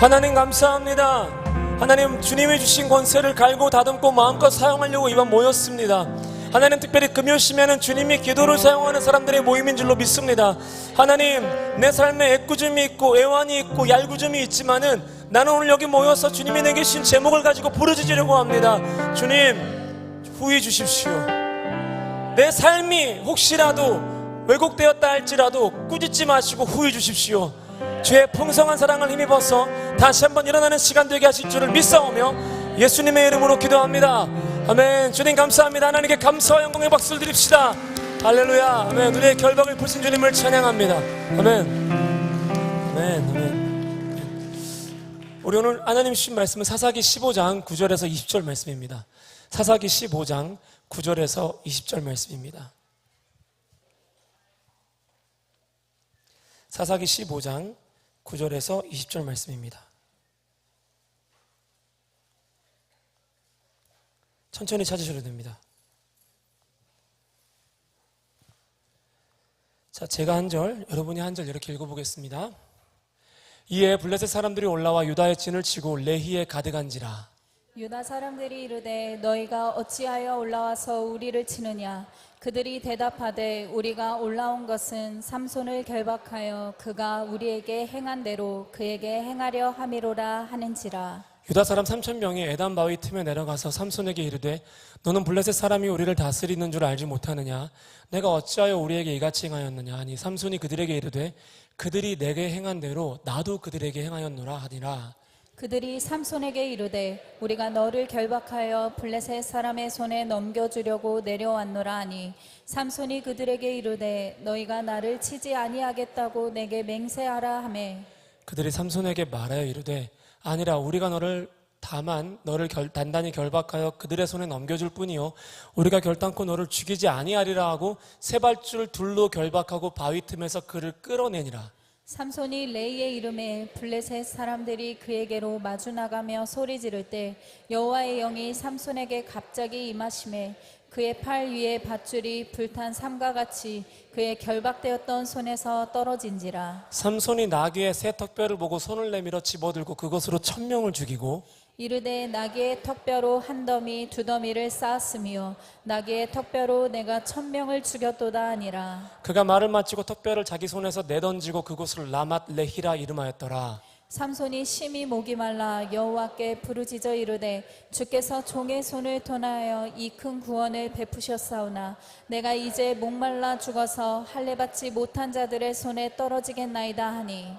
하나님 감사합니다. 하나님, 주님이 주신 권세를 갈고 다듬고 마음껏 사용하려고 이번 모였습니다. 하나님, 특별히 금요시면은 주님이 기도를 사용하는 사람들의 모임인 줄로 믿습니다. 하나님, 내 삶에 애꿎음이 있고 애환이 있고 얄궂음이 있지만은 나는 오늘 여기 모여서 주님이 내게 주신 제목을 가지고 부르짖으려고 합니다. 주님, 후회 주십시오. 내 삶이 혹시라도 왜곡되었다 할지라도 꾸짖지 마시고 후회 주십시오. 주의 풍성한 사랑을 힘입어서 다시 한번 일어나는 시간 되게 하실 줄을 믿사오며 예수님의 이름으로 기도합니다. 아멘. 주님 감사합니다. 하나님께 감사와 영광의 박수를 드립시다. 할렐루야. 아멘. 우리의 결박을 부신 주님을 찬양합니다. 아멘. 아멘. 아멘. 우리 오늘 하나님 주신 말씀은 사사기 15장 9절에서 20절 말씀입니다. 사사기 15장 9절에서 20절 말씀입니다. 사사기 15장 9절에서 20절 말씀입니다. 천천히 찾으셔도 됩니다. 자, 제가 한 절, 여러분이 한 절 이렇게 읽어보겠습니다. 이에 블레셋 사람들이 올라와 유다의 진을 치고 레히에 가득한지라. 유다 사람들이 이르되 너희가 어찌하여 올라와서 우리를 치느냐. 그들이 대답하되 우리가 올라온 것은 삼손을 결박하여 그가 우리에게 행한 대로 그에게 행하려 함이로라 하는지라. 유다 사람 3,000명이 에단 바위 틈에 내려가서 삼손에게 이르되 너는 블레셋 사람이 우리를 다스리는 줄 알지 못하느냐. 내가 어찌하여 우리에게 이같이 행하였느냐 하니 삼손이 그들에게 이르되 그들이 내게 행한 대로 나도 그들에게 행하였노라 하니라. 그들이 삼손에게 이르되 우리가 너를 결박하여 블레셋 사람의 손에 넘겨주려고 내려왔노라 하니 삼손이 그들에게 이르되 너희가 나를 치지 아니하겠다고 내게 맹세하라 하매 그들이 삼손에게 말하여 이르되 아니라 우리가 다만 너를 단단히 결박하여 그들의 손에 넘겨줄 뿐이요 우리가 결단코 너를 죽이지 아니하리라 하고 세 발줄 둘로 결박하고 바위 틈에서 그를 끌어내니라. 삼손이 레이의 이름에 블레셋 사람들이 그에게로 마주 나가며 소리 지를 때 여호와의 영이 삼손에게 갑자기 임하심에 그의 팔 위에 밧줄이 불탄 삼과 같이 그의 결박되었던 손에서 떨어진지라. 삼손이 나귀의 새 턱뼈를 보고 손을 내밀어 집어들고 그것으로 1,000명을 죽이고 이르되 나귀의 턱뼈로 한 더미 두 더미를 쌓았으며 나귀의 턱뼈로 내가 1,000명을 죽였도다 하니라. 그가 말을 마치고 턱뼈를 자기 손에서 내던지고 그곳을 라맛 레히라 이름하였더라. 삼손이 심히 목이 말라 여호와께 부르짖어 이르되 주께서 종의 손을 통하여 이 큰 구원을 베푸셨사오나 내가 이제 목말라 죽어서 할례받지 못한 자들의 손에 떨어지겠나이다 하니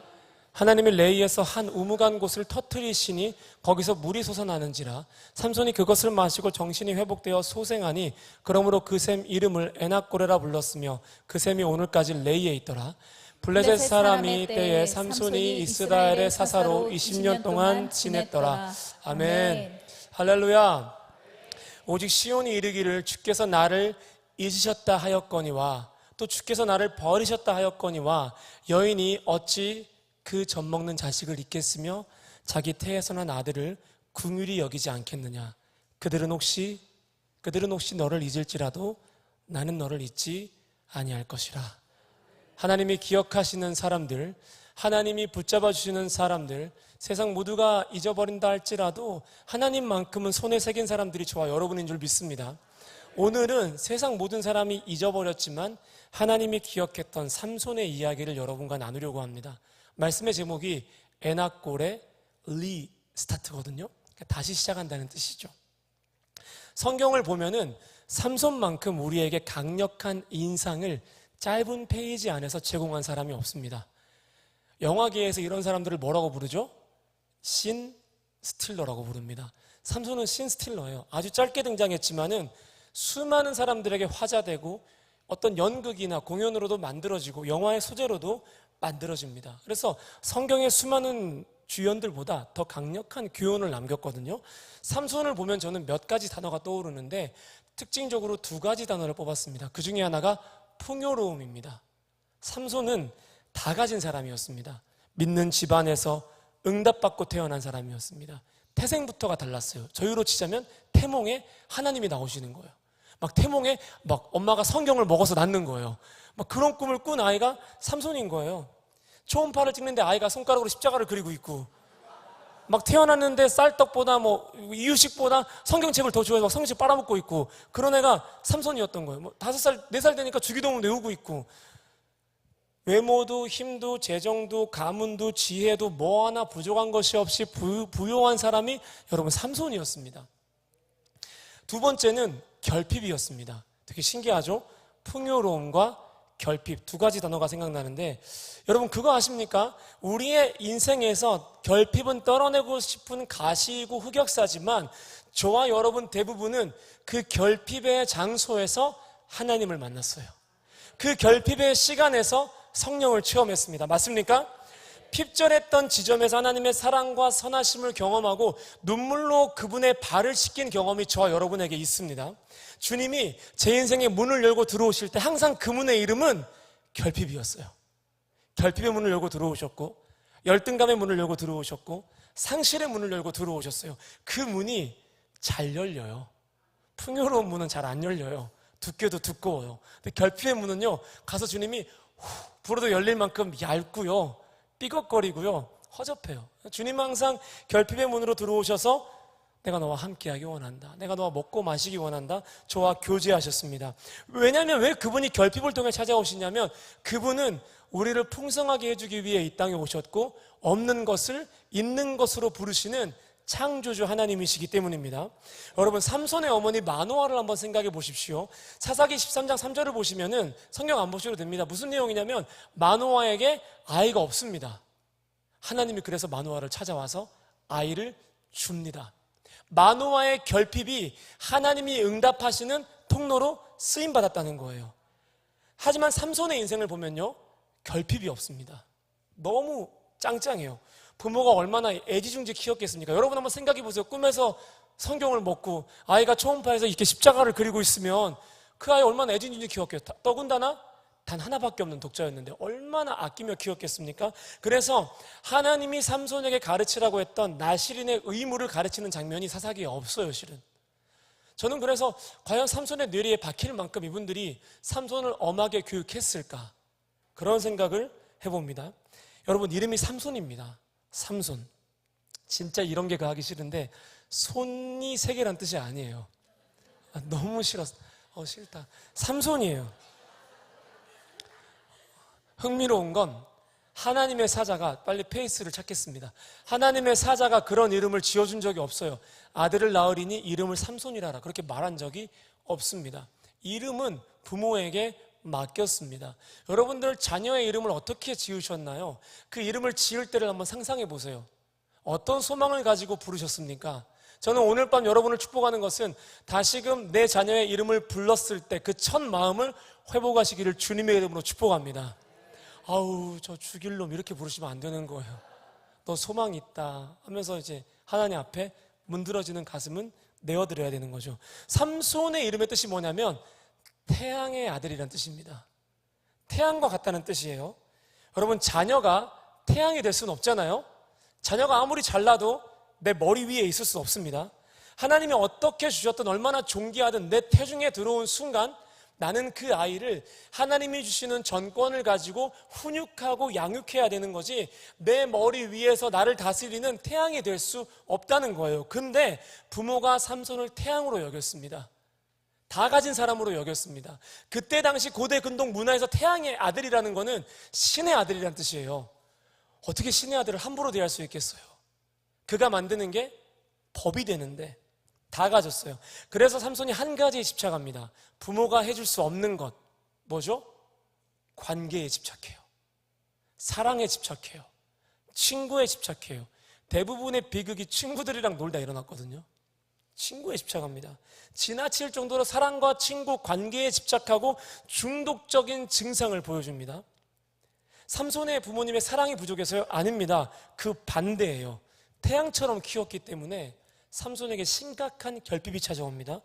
하나님이 레이에서 한 우묵한 곳을 터뜨리시니 거기서 물이 솟아나는지라. 삼손이 그것을 마시고 정신이 회복되어 소생하니 그러므로 그 샘 이름을 에낙고레라 불렀으며 그 샘이 오늘까지 레이에 있더라. 블레셋 사람이 때에 삼손이 이스라엘의 사사로 20년 동안 지냈더라. 아멘. 할렐루야. 오직 시온이 이르기를 주께서 나를 잊으셨다 하였거니와 또 주께서 나를 버리셨다 하였거니와 여인이 어찌 그 젖먹는 자식을 잊겠으며 자기 태에서 난 아들을 긍휼히 여기지 않겠느냐. 그들은 혹시 너를 잊을지라도 나는 너를 잊지 아니할 것이라. 하나님이 기억하시는 사람들, 하나님이 붙잡아 주시는 사람들, 세상 모두가 잊어버린다 할지라도 하나님만큼은 손에 새긴 사람들이 저와 여러분인 줄 믿습니다. 오늘은 세상 모든 사람이 잊어버렸지만 하나님이 기억했던 삼손의 이야기를 여러분과 나누려고 합니다. 말씀의 제목이 에낙골의 리스타트거든요. 다시 시작한다는 뜻이죠. 성경을 보면은 삼손만큼 우리에게 강력한 인상을 짧은 페이지 안에서 제공한 사람이 없습니다. 영화계에서 이런 사람들을 뭐라고 부르죠? 신 스틸러라고 부릅니다. 삼손은 신 스틸러예요. 아주 짧게 등장했지만은 수많은 사람들에게 화제되고 어떤 연극이나 공연으로도 만들어지고 영화의 소재로도 만들어집니다. 그래서 성경의 수많은 주연들보다 더 강력한 교훈을 남겼거든요. 삼손을 보면 저는 몇 가지 단어가 떠오르는데 특징적으로 두 가지 단어를 뽑았습니다. 그 중에 하나가 풍요로움입니다. 삼손은 다 가진 사람이었습니다. 믿는 집안에서 응답받고 태어난 사람이었습니다. 태생부터가 달랐어요. 저희로 치자면 태몽에 하나님이 나오시는 거예요. 막 태몽에 막 엄마가 성경을 먹어서 낳는 거예요. 막 그런 꿈을 꾼 아이가 삼손인 거예요. 초음파를 찍는데 아이가 손가락으로 십자가를 그리고 있고 막 태어났는데 쌀떡보다 뭐 이유식보다 성경책을 더 좋아해서 막 성경책 빨아먹고 있고, 그런 애가 삼손이었던 거예요. 뭐 5살, 4살 되니까 주기도문 외우고 있고, 외모도 힘도 재정도 가문도 지혜도 뭐 하나 부족한 것이 없이 부요한 사람이 여러분 삼손이었습니다. 두 번째는 결핍이었습니다. 되게 신기하죠? 풍요로움과 결핍, 두 가지 단어가 생각나는데, 여러분 그거 아십니까? 우리의 인생에서 결핍은 떨어내고 싶은 가시이고 흑역사지만, 저와 여러분 대부분은 그 결핍의 장소에서 하나님을 만났어요. 그 결핍의 시간에서 성령을 체험했습니다. 맞습니까? 핍절했던 지점에서 하나님의 사랑과 선하심을 경험하고 눈물로 그분의 발을 씻긴 경험이 저와 여러분에게 있습니다. 주님이 제 인생의 문을 열고 들어오실 때 항상 그 문의 이름은 결핍이었어요. 결핍의 문을 열고 들어오셨고, 열등감의 문을 열고 들어오셨고, 상실의 문을 열고 들어오셨어요. 그 문이 잘 열려요. 풍요로운 문은 잘 안 열려요. 두께도 두꺼워요. 근데 결핍의 문은요, 가서 주님이 불어도 열릴 만큼 얇고요, 삐걱거리고요, 허접해요. 주님은 항상 결핍의 문으로 들어오셔서 내가 너와 함께하기 원한다, 내가 너와 먹고 마시기 원한다, 저와 교제하셨습니다. 왜냐하면 왜 그분이 결핍을 통해 찾아오시냐면, 그분은 우리를 풍성하게 해주기 위해 이 땅에 오셨고, 없는 것을 있는 것으로 부르시는 창조주 하나님이시기 때문입니다. 여러분, 삼손의 어머니 마노아를 한번 생각해 보십시오. 사사기 13장 3절을 보시면은, 성경 안 보셔도 됩니다. 무슨 내용이냐면 마노아에게 아이가 없습니다. 하나님이 그래서 마노아를 찾아와서 아이를 줍니다. 마노아의 결핍이 하나님이 응답하시는 통로로 쓰임받았다는 거예요. 하지만 삼손의 인생을 보면요, 결핍이 없습니다. 너무 짱짱해요. 부모가 얼마나 애지중지 키웠겠습니까? 여러분 한번 생각해 보세요. 꿈에서 성경을 먹고 아이가 초음파에서 이렇게 십자가를 그리고 있으면 그 아이 얼마나 애지중지 키웠겠어요. 더군다나 단 하나밖에 없는 독자였는데 얼마나 아끼며 키웠겠습니까? 그래서 하나님이 삼손에게 가르치라고 했던 나실인의 의무를 가르치는 장면이 사사기에 없어요, 실은. 저는 그래서 과연 삼손의 뇌리에 박힐 만큼 이분들이 삼손을 엄하게 교육했을까? 그런 생각을 해봅니다. 여러분, 이름이 삼손입니다. 삼손. 진짜 이런 게 가기 싫은데, 손이 세 개란 뜻이 아니에요. 너무 싫었어. 싫다. 삼손이에요. 흥미로운 건 하나님의 사자가, 빨리 페이스를 찾겠습니다. 하나님의 사자가 그런 이름을 지어준 적이 없어요. 아들을 낳으리니 이름을 삼손이라라, 그렇게 말한 적이 없습니다. 이름은 부모에게 맡겼습니다. 여러분들 자녀의 이름을 어떻게 지으셨나요? 그 이름을 지을 때를 한번 상상해 보세요. 어떤 소망을 가지고 부르셨습니까? 저는 오늘 밤 여러분을 축복하는 것은 다시금 내 자녀의 이름을 불렀을 때 그 첫 마음을 회복하시기를 주님의 이름으로 축복합니다. 아우, 저 죽일 놈, 이렇게 부르시면 안 되는 거예요. 너 소망 있다 하면서 이제 하나님 앞에 문드러지는 가슴은 내어드려야 되는 거죠. 삼손의 이름의 뜻이 뭐냐면 태양의 아들이라는 뜻입니다. 태양과 같다는 뜻이에요. 여러분, 자녀가 태양이 될 수는 없잖아요. 자녀가 아무리 잘나도 내 머리 위에 있을 수 없습니다. 하나님이 어떻게 주셨든 얼마나 존귀하든 내 태중에 들어온 순간 나는 그 아이를 하나님이 주시는 전권을 가지고 훈육하고 양육해야 되는 거지, 내 머리 위에서 나를 다스리는 태양이 될 수 없다는 거예요. 근데 부모가 삼손을 태양으로 여겼습니다. 다 가진 사람으로 여겼습니다. 그때 당시 고대 근동 문화에서 태양의 아들이라는 거는 신의 아들이라는 뜻이에요. 어떻게 신의 아들을 함부로 대할 수 있겠어요? 그가 만드는 게 법이 되는데 다 가졌어요. 그래서 삼손이 한 가지에 집착합니다. 부모가 해줄 수 없는 것, 뭐죠? 관계에 집착해요. 사랑에 집착해요. 친구에 집착해요. 대부분의 비극이 친구들이랑 놀다 일어났거든요. 친구에 집착합니다. 지나칠 정도로 사랑과 친구 관계에 집착하고 중독적인 증상을 보여줍니다. 삼손의 부모님의 사랑이 부족해서요? 아닙니다. 그 반대예요. 태양처럼 키웠기 때문에 삼손에게 심각한 결핍이 찾아옵니다.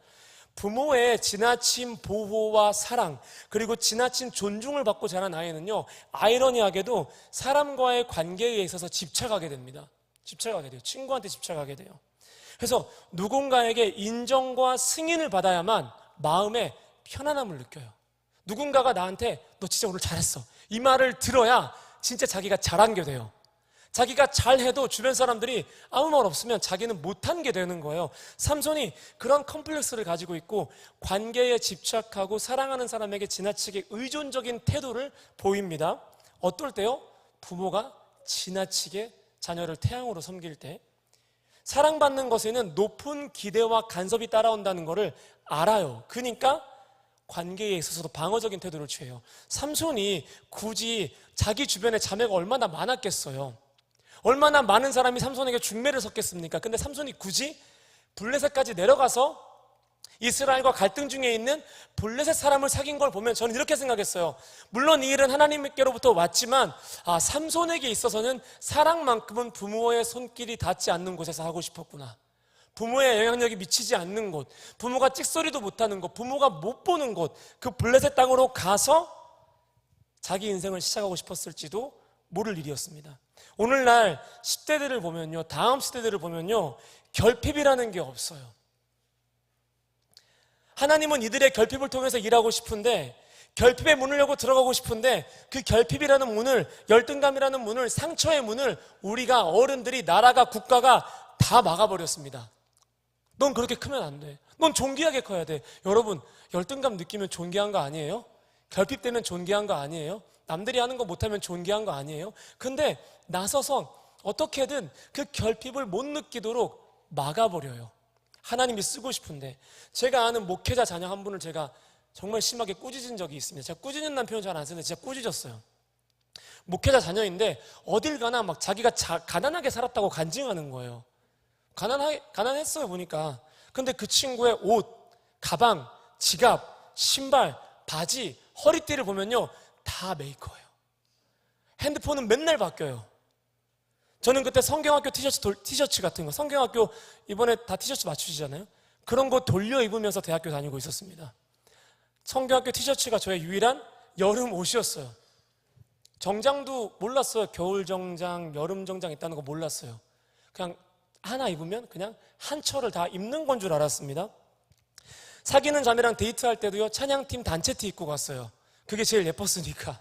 부모의 지나친 보호와 사랑, 그리고 지나친 존중을 받고 자란 아이는요, 아이러니하게도 사람과의 관계에 있어서 집착하게 됩니다. 집착하게 돼요. 친구한테 집착하게 돼요. 그래서 누군가에게 인정과 승인을 받아야만 마음에 편안함을 느껴요. 누군가가 나한테 너 진짜 오늘 잘했어, 이 말을 들어야 진짜 자기가 잘한 게 돼요. 자기가 잘해도 주변 사람들이 아무 말 없으면 자기는 못한 게 되는 거예요. 삼손이 그런 컴플렉스를 가지고 있고 관계에 집착하고 사랑하는 사람에게 지나치게 의존적인 태도를 보입니다. 어떨 때요? 부모가 지나치게 자녀를 태양으로 섬길 때, 사랑받는 것에는 높은 기대와 간섭이 따라온다는 것을 알아요. 그러니까 관계에 있어서도 방어적인 태도를 취해요. 삼손이 굳이 자기 주변에 자매가 얼마나 많았겠어요. 얼마나 많은 사람이 삼손에게 중매를 섰겠습니까? 근데 삼손이 굳이 블레셋까지 내려가서 이스라엘과 갈등 중에 있는 블레셋 사람을 사귄 걸 보면 저는 이렇게 생각했어요. 물론 이 일은 하나님께로부터 왔지만 삼손에게 있어서는 사랑만큼은 부모의 손길이 닿지 않는 곳에서 하고 싶었구나. 부모의 영향력이 미치지 않는 곳, 부모가 찍소리도 못하는 곳, 부모가 못 보는 곳, 그 블레셋 땅으로 가서 자기 인생을 시작하고 싶었을지도 모를 일이었습니다. 오늘날 10대들을 보면요, 다음 시대들을 보면요, 결핍이라는 게 없어요. 하나님은 이들의 결핍을 통해서 일하고 싶은데, 결핍의 문을 열고 들어가고 싶은데, 그 결핍이라는 문을, 열등감이라는 문을, 상처의 문을 우리가 어른들이, 나라가, 국가가 다 막아버렸습니다. 넌 그렇게 크면 안 돼. 넌 존귀하게 커야 돼. 여러분, 열등감 느끼면 존귀한 거 아니에요? 결핍되면 존귀한 거 아니에요? 남들이 하는 거 못하면 존귀한 거 아니에요? 근데 나서서 어떻게든 그 결핍을 못 느끼도록 막아버려요. 하나님이 쓰고 싶은데. 제가 아는 목회자 자녀 한 분을 제가 정말 심하게 꾸짖은 적이 있습니다. 제가 꾸짖는다는 표현 잘 안 쓰는데 진짜 꾸짖었어요. 목회자 자녀인데 어딜 가나 막 자기가 가난하게 살았다고 간증하는 거예요. 가난했어요 보니까. 근데 그 친구의 옷, 가방, 지갑, 신발, 바지, 허리띠를 보면요 다 메이커예요. 핸드폰은 맨날 바뀌어요. 저는 그때 성경학교 티셔츠 같은 거, 성경학교 이번에 다 티셔츠 맞추시잖아요. 그런 거 돌려 입으면서 대학교 다니고 있었습니다. 성경학교 티셔츠가 저의 유일한 여름 옷이었어요. 정장도 몰랐어요. 겨울 정장, 여름 정장 있다는 거 몰랐어요. 그냥 하나 입으면 그냥 한 철을 다 입는 건 줄 알았습니다. 사귀는 자매랑 데이트할 때도요, 찬양팀 단체티 입고 갔어요. 그게 제일 예뻤으니까.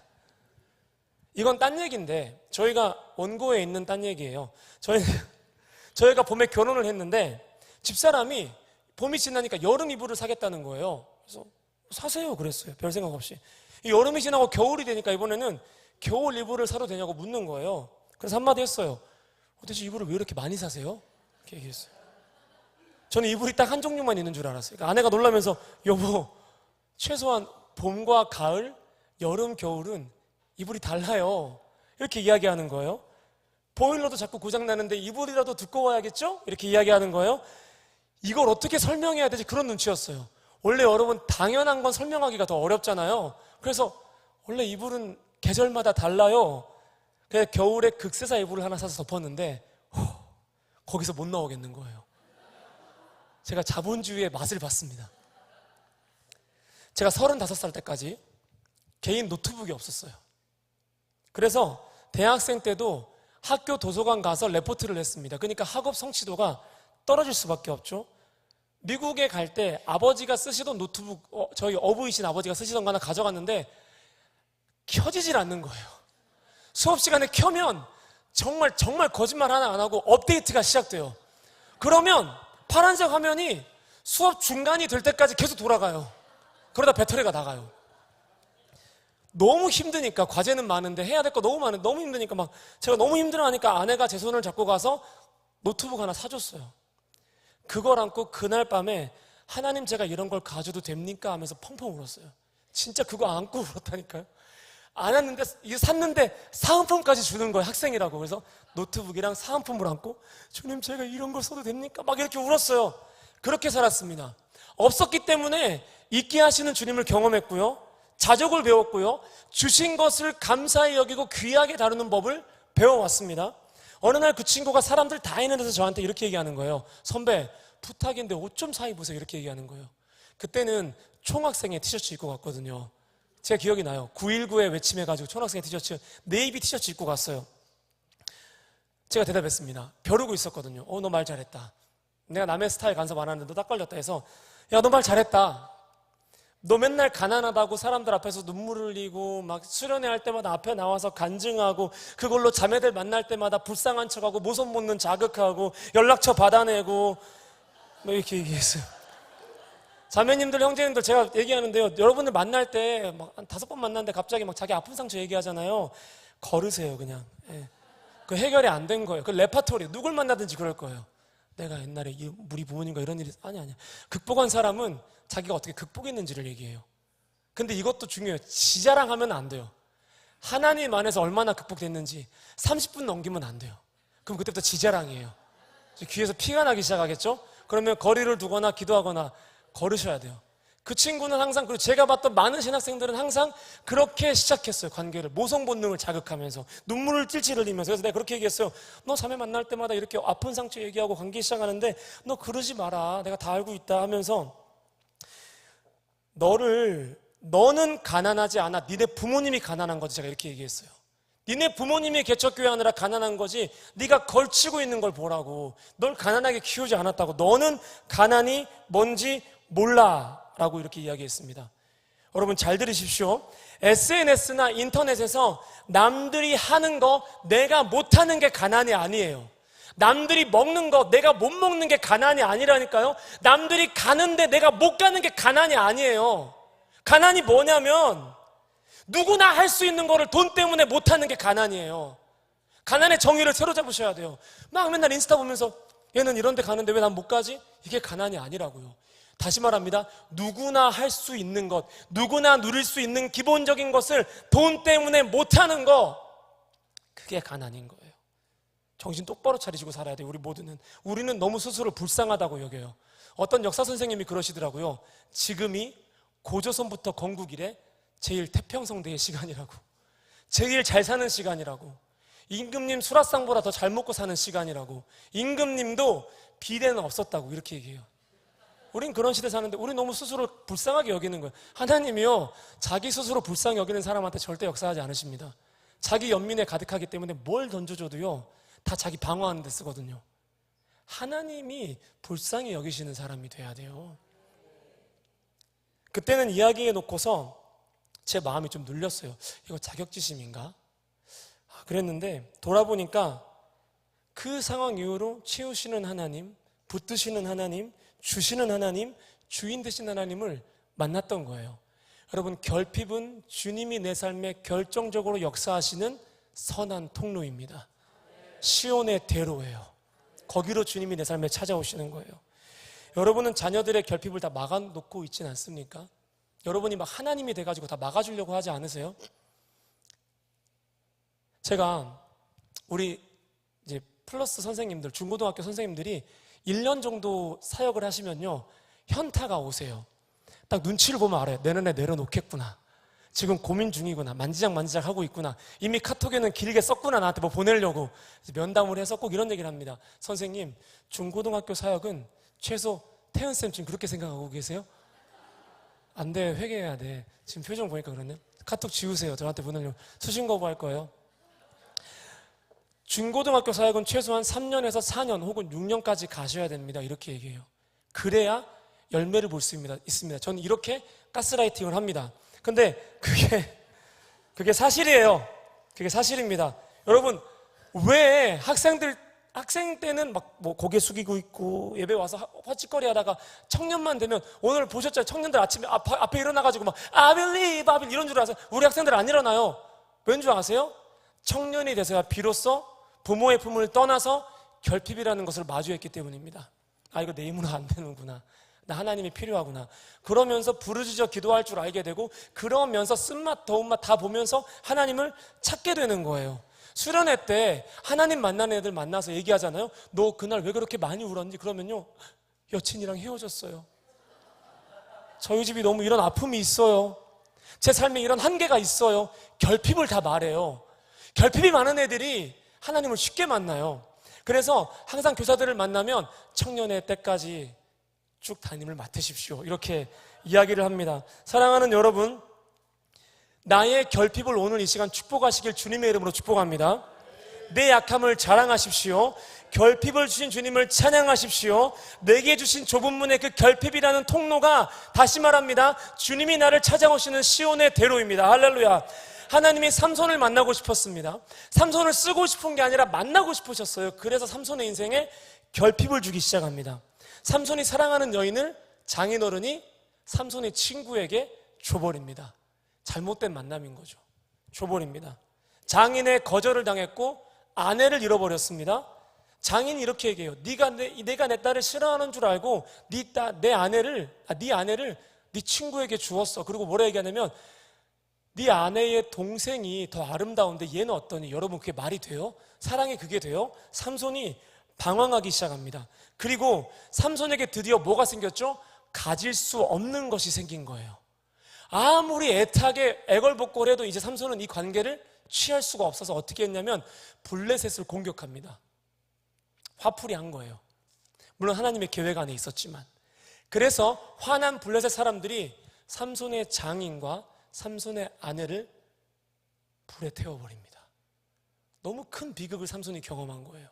이건 딴 얘기인데, 저희가 원고에 있는 딴 얘기예요. 저희가 봄에 결혼을 했는데 집사람이 봄이 지나니까 여름 이불을 사겠다는 거예요. 그래서 사세요 그랬어요. 별 생각 없이. 이 여름이 지나고 겨울이 되니까 이번에는 겨울 이불을 사도 되냐고 묻는 거예요. 그래서 한마디 했어요. 도대체 이불을 왜 이렇게 많이 사세요? 이렇게 얘기했어요. 저는 이불이 딱 한 종류만 있는 줄 알았어요. 그러니까 아내가 놀라면서 여보, 최소한 봄과 가을, 여름, 겨울은 이불이 달라요. 이렇게 이야기하는 거예요. 보일러도 자꾸 고장나는데 이불이라도 두꺼워야겠죠? 이렇게 이야기하는 거예요. 이걸 어떻게 설명해야 되지? 그런 눈치였어요. 원래 여러분 당연한 건 설명하기가 더 어렵잖아요. 그래서 원래 이불은 계절마다 달라요. 그래서 겨울에 극세사 이불을 하나 사서 덮었는데 거기서 못 나오겠는 거예요. 제가 자본주의의 맛을 봤습니다. 제가 35살 때까지 개인 노트북이 없었어요. 그래서 대학생 때도 학교 도서관 가서 레포트를 했습니다. 그러니까 학업 성취도가 떨어질 수밖에 없죠. 미국에 갈 때 아버지가 쓰시던 노트북, 저희 어부이신 아버지가 쓰시던 거 하나 가져갔는데 켜지질 않는 거예요. 수업 시간에 켜면 정말 거짓말 하나 안 하고 업데이트가 시작돼요. 그러면 파란색 화면이 수업 중간이 될 때까지 계속 돌아가요. 그러다 배터리가 나가요. 너무 힘드니까, 과제는 많은데 해야 될 거 너무 많은데 너무 힘드니까 막 제가 너무 힘들어하니까 아내가 제 손을 잡고 가서 노트북 하나 사줬어요. 그걸 안고 그날 밤에 하나님 제가 이런 걸 가져도 됩니까? 하면서 펑펑 울었어요. 진짜 그거 안고 울었다니까요. 안 왔는데, 이거 샀는데 사은품까지 주는 거예요. 학생이라고. 그래서 노트북이랑 사은품을 안고 주님 제가 이런 걸 써도 됩니까? 막 이렇게 울었어요. 그렇게 살았습니다. 없었기 때문에 있게 하시는 주님을 경험했고요. 자족을 배웠고요. 주신 것을 감사히 여기고 귀하게 다루는 법을 배워왔습니다. 어느 날 그 친구가 사람들 다 있는 데서 저한테 이렇게 얘기하는 거예요. 선배, 부탁인데 옷 좀 사 입으세요. 이렇게 얘기하는 거예요. 그때는 총학생의 티셔츠 입고 갔거든요. 제가 기억이 나요. 9.19에 외침해가지고 총학생의 티셔츠, 네이비 티셔츠 입고 갔어요. 제가 대답했습니다. 벼르고 있었거든요. 너 말 잘했다. 내가 남의 스타일 간섭 안 하는데 너 딱 걸렸다 해서 야, 너 말 잘했다. 너 맨날 가난하다고 사람들 앞에서 눈물을 흘리고 막 수련회 할 때마다 앞에 나와서 간증하고 그걸로 자매들 만날 때마다 불쌍한 척하고 모손 못 자극하고 연락처 받아내고 뭐 이렇게 얘기했어요. 자매님들, 형제님들 제가 얘기하는데요. 여러분들 만날 때 막 한 5번 만났는데 갑자기 막 자기 아픈 상처 얘기하잖아요. 걸으세요, 그냥. 예. 그 해결이 안 된 거예요. 그 레파토리. 누굴 만나든지 그럴 거예요. 내가 옛날에 우리 부모님과 이런 일이 아니야. 극복한 사람은 자기가 어떻게 극복했는지를 얘기해요. 근데 이것도 중요해요. 지자랑하면 안 돼요. 하나님 안에서 얼마나 극복됐는지 30분 넘기면 안 돼요. 그럼 그때부터 지자랑이에요. 귀에서 피가 나기 시작하겠죠? 그러면 거리를 두거나 기도하거나 걸으셔야 돼요. 그 친구는 항상, 그리고 제가 봤던 많은 신학생들은 항상 그렇게 시작했어요. 관계를 모성 본능을 자극하면서 눈물을 찔찔 흘리면서. 그래서 내가 그렇게 얘기했어요. 너 자매 만날 때마다 이렇게 아픈 상처 얘기하고 관계 시작하는데 너 그러지 마라, 내가 다 알고 있다 하면서 너는 가난하지 않아. 니네 부모님이 가난한 거지. 제가 이렇게 얘기했어요. 니네 부모님이 개척교회 하느라 가난한 거지 네가 걸치고 있는 걸 보라고. 널 가난하게 키우지 않았다고. 너는 가난이 뭔지 몰라 라고 이렇게 이야기했습니다. 여러분 잘 들으십시오. SNS나 인터넷에서 남들이 하는 거 내가 못하는 게 가난이 아니에요. 남들이 먹는 거 내가 못 먹는 게 가난이 아니라니까요. 남들이 가는데 내가 못 가는 게 가난이 아니에요. 가난이 뭐냐면 누구나 할 수 있는 거를 돈 때문에 못하는 게 가난이에요. 가난의 정의를 새로 잡으셔야 돼요. 막 맨날 인스타 보면서 얘는 이런 데 가는데 왜 난 못 가지? 이게 가난이 아니라고요. 다시 말합니다. 누구나 할 수 있는 것, 누구나 누릴 수 있는 기본적인 것을 돈 때문에 못하는 거, 그게 가난인 거예요. 정신 똑바로 차리시고 살아야 돼요. 우리 모두는. 우리는 너무 스스로 불쌍하다고 여겨요. 어떤 역사 선생님이 그러시더라고요. 지금이 고조선부터 건국 이래 제일 태평성대의 시간이라고, 제일 잘 사는 시간이라고, 임금님 수라상보다 더 잘 먹고 사는 시간이라고, 임금님도 비대는 없었다고 이렇게 얘기해요. 우린 그런 시대 사는데 우리 너무 스스로 불쌍하게 여기는 거예요. 하나님이요, 자기 스스로 불쌍히 여기는 사람한테 절대 역사하지 않으십니다. 자기 연민에 가득하기 때문에 뭘 던져줘도요 다 자기 방어하는 데 쓰거든요. 하나님이 불쌍히 여기시는 사람이 돼야 돼요. 그때는 이야기해 놓고서 제 마음이 좀 눌렸어요. 이거 자격지심인가? 그랬는데 돌아보니까 그 상황 이후로 채우시는 하나님, 붙드시는 하나님, 주시는 하나님, 주인 되신 하나님을 만났던 거예요. 여러분, 결핍은 주님이 내 삶에 결정적으로 역사하시는 선한 통로입니다. 시온의 대로예요. 거기로 주님이 내 삶에 찾아오시는 거예요. 여러분은 자녀들의 결핍을 다 막아놓고 있진 않습니까? 여러분이 막 하나님이 돼가지고 다 막아주려고 하지 않으세요? 제가 우리 이제 플러스 선생님들, 중고등학교 선생님들이 1년 정도 사역을 하시면요 현타가 오세요. 딱 눈치를 보면 알아요. 내년에 내려놓겠구나, 지금 고민 중이구나, 만지작 하고 있구나, 이미 카톡에는 길게 썼구나, 나한테 뭐 보내려고. 면담을 해서 꼭 이런 얘기를 합니다. 선생님, 중고등학교 사역은 최소 태연쌤 지금 그렇게 생각하고 계세요? 안 돼, 회개해야 돼. 지금 표정 보니까 그러네. 카톡 지우세요. 저한테 보내려고. 수신 거부할 거예요. 중고등학교 사역은 최소한 3년에서 4년 혹은 6년까지 가셔야 됩니다. 이렇게 얘기해요. 그래야 열매를 볼 수 있습니다. 저는 이렇게 가스라이팅을 합니다. 근데 그게 사실이에요. 그게 사실입니다. 여러분, 왜 학생 때는 막 뭐 고개 숙이고 있고 예배 와서 헛짓거리 하다가 청년만 되면, 오늘 보셨죠? 청년들 아침에 앞에 일어나가지고 막 I believe 이런 줄 아세요? 우리 학생들 안 일어나요. 왠 줄 아세요? 청년이 돼서야 비로소 부모의 품을 떠나서 결핍이라는 것을 마주했기 때문입니다. 아, 이거 내 힘으로 안 되는구나, 나 하나님이 필요하구나. 그러면서 부르짖어 기도할 줄 알게 되고, 그러면서 쓴맛 더운맛 다 보면서 하나님을 찾게 되는 거예요. 수련회 때 하나님 만나는 애들 만나서 얘기하잖아요. 너 그날 왜 그렇게 많이 울었니? 그러면요, 여친이랑 헤어졌어요. 저희 집이 너무 이런 아픔이 있어요. 제 삶에 이런 한계가 있어요. 결핍을 다 말해요. 결핍이 많은 애들이 하나님을 쉽게 만나요. 그래서 항상 교사들을 만나면 청년의 때까지 쭉 담임을 맡으십시오, 이렇게 이야기를 합니다. 사랑하는 여러분, 나의 결핍을 오늘 이 시간 축복하시길 주님의 이름으로 축복합니다. 내 약함을 자랑하십시오. 결핍을 주신 주님을 찬양하십시오. 내게 주신 좁은 문의 그 결핍이라는 통로가, 다시 말합니다, 주님이 나를 찾아오시는 시온의 대로입니다. 할렐루야. 하나님이 삼손을 만나고 싶었습니다. 삼손을 쓰고 싶은 게 아니라 만나고 싶으셨어요. 그래서 삼손의 인생에 결핍을 주기 시작합니다. 삼손이 사랑하는 여인을 장인어른이 삼손의 친구에게 줘버립니다. 잘못된 만남인 거죠. 줘버립니다. 장인의 거절을 당했고 아내를 잃어버렸습니다. 장인이 이렇게 얘기해요. 내가 내 딸을 싫어하는 줄 알고 네 아내를 네 친구에게 주었어. 그리고 뭐라 얘기하냐면, 네 아내의 동생이 더 아름다운데 얘는 어떠니? 여러분, 그게 말이 돼요? 사랑이 그게 돼요? 삼손이 방황하기 시작합니다. 그리고 삼손에게 드디어 뭐가 생겼죠? 가질 수 없는 것이 생긴 거예요. 아무리 애타게 애걸복걸 해도 이제 삼손은 이 관계를 취할 수가 없어서 어떻게 했냐면 블레셋을 공격합니다. 화풀이 한 거예요. 물론 하나님의 계획 안에 있었지만. 그래서 화난 블레셋 사람들이 삼손의 장인과 삼손의 아내를 불에 태워버립니다. 너무 큰 비극을 삼손이 경험한 거예요.